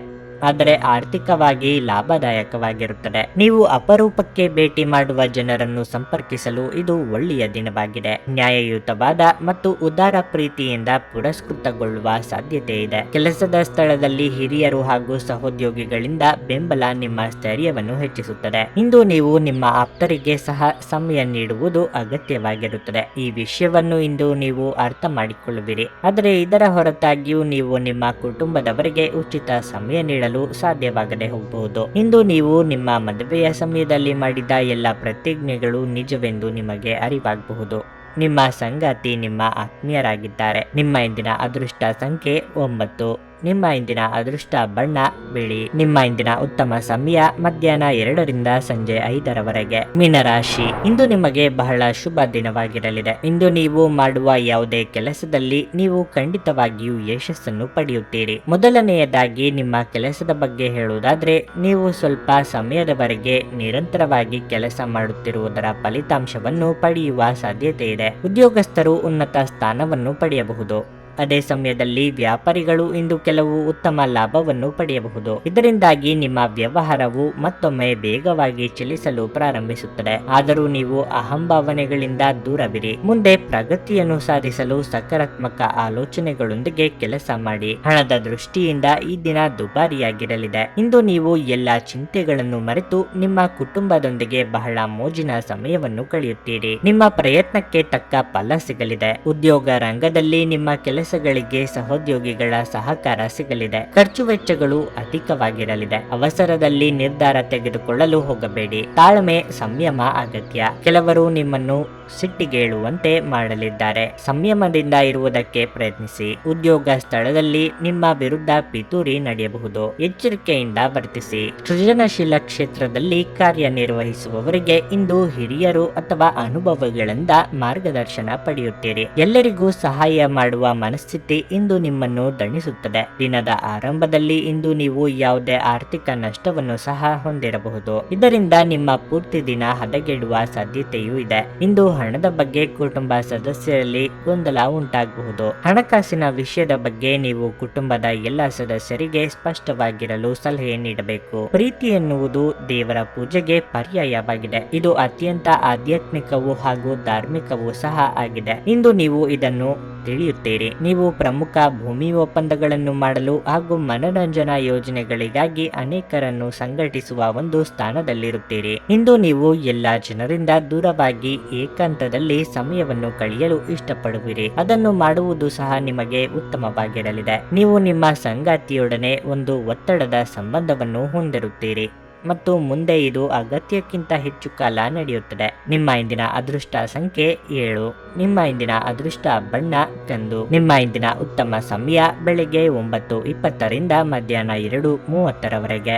ಆದರೆ ಆರ್ಥಿಕವಾಗಿ ಲಾಭದಾಯಕವಾಗಿರುತ್ತದೆ. ನೀವು ಅಪರೂಪಕ್ಕೆ ಭೇಟಿ ಮಾಡುವ ಜನರನ್ನು ಸಂಪರ್ಕಿಸಲು ಇದು ಒಳ್ಳೆಯ ದಿನವಾಗಿದೆ. ನ್ಯಾಯಯುತವಾದ ಮತ್ತು ಉದಾರ ಪ್ರೀತಿಯಿಂದ ಪುರಸ್ಕೃತಗೊಳ್ಳುವ ಸಾಧ್ಯತೆ ಇದೆ. ಕೆಲಸದ ಸ್ಥಳದಲ್ಲಿ ಹಿರಿಯರು ಹಾಗೂ ಸಹೋದ್ಯೋಗಿಗಳಿಂದ ಬೆಂಬಲ ನಿಮ್ಮ ಸ್ಥೈರ್ಯವನ್ನು ಹೆಚ್ಚಿಸುತ್ತದೆ. ಇಂದು ನೀವು ನಿಮ್ಮ ಆಪ್ತರಿಗೆ ಸಹ ಸಮಯ ನೀಡುವುದು ಅಗತ್ಯವಾಗಿರುತ್ತದೆ. ಈ ವಿಷಯವನ್ನು ಇಂದು ನೀವು ಅರ್ಥ ಮಾಡಿಕೊಳ್ಳುವಿರಿ, ಆದರೆ ಇದರ ಹೊರತಾಗಿಯೂ ನೀವು ನಿಮ್ಮ ಕುಟುಂಬದವರಿಗೆ ಉಚಿತ ಸಮಯ ನೀಡಲು ಸಾಧ್ಯವಾಗದೆ ಹೋಗಬಹುದು. ಇಂದು ನೀವು ನಿಮ್ಮ ಮದುವೆಯ ಸಮಯದಲ್ಲಿ ಮಾಡಿದ ಎಲ್ಲ ಪ್ರತಿಜ್ಞೆಗಳು ನಿಜವೆಂದು ನಿಮಗೆ ಅರಿವಾಗಬಹುದು. ನಿಮ್ಮ ಸಂಗಾತಿ ನಿಮ್ಮ ಆತ್ಮೀಯರಾಗಿದ್ದಾರೆ. ನಿಮ್ಮ ಇಂದಿನ ಅದೃಷ್ಟ ಸಂಖ್ಯೆ 9. ನಿಮ್ಮ ಇಂದಿನ ಅದೃಷ್ಟ ಬಣ್ಣ ಬಿಳಿ. ನಿಮ್ಮ ಇಂದಿನ ಉತ್ತಮ ಸಮಯ ಮಧ್ಯಾಹ್ನ 2 ರಿಂದ ಸಂಜೆ 5 ಮೀನರಾಶಿ, ಇಂದು ನಿಮಗೆ ಬಹಳ ಶುಭ ದಿನವಾಗಿರಲಿದೆ. ಇಂದು ನೀವು ಮಾಡುವ ಯಾವುದೇ ಕೆಲಸದಲ್ಲಿ ನೀವು ಖಂಡಿತವಾಗಿಯೂ ಯಶಸ್ಸನ್ನು ಪಡೆಯುತ್ತೀರಿ. ಮೊದಲನೆಯದಾಗಿ ನಿಮ್ಮ ಕೆಲಸದ ಬಗ್ಗೆ ಹೇಳುವುದಾದ್ರೆ, ನೀವು ಸ್ವಲ್ಪ ಸಮಯದವರೆಗೆ ನಿರಂತರವಾಗಿ ಕೆಲಸ ಮಾಡುತ್ತಿರುವುದರ ಫಲಿತಾಂಶವನ್ನು ಪಡೆಯುವ ಸಾಧ್ಯತೆ ಇದೆ. ಉದ್ಯೋಗಸ್ಥರು ಉನ್ನತ ಸ್ಥಾನವನ್ನು ಪಡೆಯಬಹುದು. ಅದೇ ಸಮಯದಲ್ಲಿ ವ್ಯಾಪಾರಿಗಳು ಇಂದು ಕೆಲವು ಉತ್ತಮ ಲಾಭವನ್ನು ಪಡೆಯಬಹುದು. ಇದರಿಂದಾಗಿ ನಿಮ್ಮ ವ್ಯವಹಾರವು ಮತ್ತೊಮ್ಮೆ ವೇಗವಾಗಿ ಚಲಿಸಲು ಪ್ರಾರಂಭಿಸುತ್ತದೆ. ಆದರೂ ನೀವು ಅಹಂಭಾವನೆಗಳಿಂದ ದೂರವಿರಿ. ಮುಂದೆ ಪ್ರಗತಿಯನ್ನು ಸಾಧಿಸಲು ಸಕಾರಾತ್ಮಕ ಆಲೋಚನೆಗಳೊಂದಿಗೆ ಕೆಲಸ ಮಾಡಿ. ಹಣದ ದೃಷ್ಟಿಯಿಂದ ಈ ದಿನ ದುಬಾರಿಯಾಗಿರಲಿದೆ. ಇಂದು ನೀವು ಎಲ್ಲಾ ಚಿಂತೆಗಳನ್ನು ಮರೆತು ನಿಮ್ಮ ಕುಟುಂಬದೊಂದಿಗೆ ಬಹಳ ಮೋಜಿನ ಸಮಯವನ್ನು ಕಳೆಯುತ್ತೀರಿ. ನಿಮ್ಮ ಪ್ರಯತ್ನಕ್ಕೆ ತಕ್ಕ ಫಲ ಸಿಗಲಿದೆ. ಉದ್ಯೋಗ ರಂಗದಲ್ಲಿ ನಿಮ್ಮ ಕೆಲಸಗಳಿಗೆ ಸಹೋದ್ಯೋಗಿಗಳ ಸಹಕಾರ ಸಿಗಲಿದೆ. ಖರ್ಚು ವೆಚ್ಚಗಳು ಅಧಿಕವಾಗಿರಲಿದೆ. ಅವಸರದಲ್ಲಿ ನಿರ್ಧಾರ ತೆಗೆದುಕೊಳ್ಳಲು ಹೋಗಬೇಡಿ. ತಾಳ್ಮೆ, ಸಂಯಮ ಅಗತ್ಯ. ಕೆಲವರು ನಿಮ್ಮನ್ನು ಸಿಟ್ಟಿಗೇಳುವಂತೆ ಮಾಡಲಿದ್ದಾರೆ. ಸಂಯಮದಿಂದ ಇರುವುದಕ್ಕೆ ಪ್ರಯತ್ನಿಸಿ. ಉದ್ಯೋಗ ಸ್ಥಳದಲ್ಲಿ ನಿಮ್ಮ ವಿರುದ್ಧ ಪಿತೂರಿ ನಡೆಯಬಹುದು. ಎಚ್ಚರಿಕೆಯಿಂದ ವರ್ತಿಸಿ. ಸೃಜನಶೀಲ ಕ್ಷೇತ್ರದಲ್ಲಿ ಕಾರ್ಯನಿರ್ವಹಿಸುವವರಿಗೆ ಇಂದು ಹಿರಿಯರು ಅಥವಾ ಅನುಭವಗಳಿಂದ ಮಾರ್ಗದರ್ಶನ ಪಡೆಯುತ್ತೀರಿ. ಎಲ್ಲರಿಗೂ ಸಹಾಯ ಮಾಡುವ ಮನಸ್ಥಿತಿ ಇಂದು ನಿಮ್ಮನ್ನು ದಣಿಸುತ್ತದೆ. ದಿನದ ಆರಂಭದಲ್ಲಿ ಇಂದು ನೀವು ಯಾವುದೇ ಆರ್ಥಿಕ ನಷ್ಟವನ್ನು ಸಹ ಹೊಂದಿರಬಹುದು. ಇದರಿಂದ ನಿಮ್ಮ ಪೂರ್ತಿ ದಿನ ಹದಗೆಡುವ ಸಾಧ್ಯತೆಯೂ ಇದೆ. ಇಂದು ಹಣದ ಬಗ್ಗೆ ಕುಟುಂಬ ಸದಸ್ಯರಲ್ಲಿ ಗೊಂದಲ ಉಂಟಾಗಬಹುದು. ಹಣಕಾಸಿನ ವಿಷಯದ ಬಗ್ಗೆ ನೀವು ಕುಟುಂಬದ ಎಲ್ಲ ಸದಸ್ಯರಿಗೆ ಸ್ಪಷ್ಟವಾಗಿರಲು ಸಲಹೆ ನೀಡಬೇಕು. ಪ್ರೀತಿ ಎನ್ನುವುದು ದೇವರ ಪೂಜೆಗೆ ಪರ್ಯಾಯವಾಗಿದೆ. ಇದು ಅತ್ಯಂತ ಆಧ್ಯಾತ್ಮಿಕವೂ ಹಾಗೂ ಧಾರ್ಮಿಕವೂ ಸಹ ಆಗಿದೆ. ಇಂದು ನೀವು ಇದನ್ನು ತಿಳಿಯುತ್ತೀರಿ. ನೀವು ಪ್ರಮುಖ ಭೂಮಿ ಒಪ್ಪಂದಗಳನ್ನು ಮಾಡಲು ಹಾಗೂ ಮನರಂಜನಾ ಯೋಜನೆಗಳಿಗಾಗಿ ಅನೇಕರನ್ನು ಸಂಘಟಿಸುವ ಒಂದು ಸ್ಥಾನದಲ್ಲಿರುತ್ತೀರಿ. ಇಂದು ನೀವು ಎಲ್ಲ ಜನರಿಂದ ದೂರವಾಗಿ ಏಕಾಂತದಲ್ಲಿ ಸಮಯವನ್ನು ಕಳೆಯಲು ಇಷ್ಟಪಡುವಿರಿ. ಅದನ್ನು ಮಾಡುವುದು ಸಹ ನಿಮಗೆ ಉತ್ತಮವಾಗಿರಲಿದೆ. ನೀವು ನಿಮ್ಮ ಸಂಗಾತಿಯೊಡನೆ ಒಂದು ಒತ್ತಡದ ಸಂಬಂಧವನ್ನು ಹೊಂದಿರುತ್ತೀರಿ ಮತ್ತು ಮುಂದೆ ಇದು ಅಗತ್ಯಕ್ಕಿಂತ ಹೆಚ್ಚು ಕಾಲ ನಡೆಯುತ್ತದೆ. ನಿಮ್ಮ ಇಂದಿನ ಅದೃಷ್ಟ ಸಂಖ್ಯೆ 7. ನಿಮ್ಮ ಇಂದಿನ ಅದೃಷ್ಟ ಬಣ್ಣ ಕಂದು. ನಿಮ್ಮ ಇಂದಿನ ಉತ್ತಮ ಸಮಯ ಬೆಳಿಗ್ಗೆ 9:20 ರಿಂದ ಮಧ್ಯಾಹ್ನ 2:30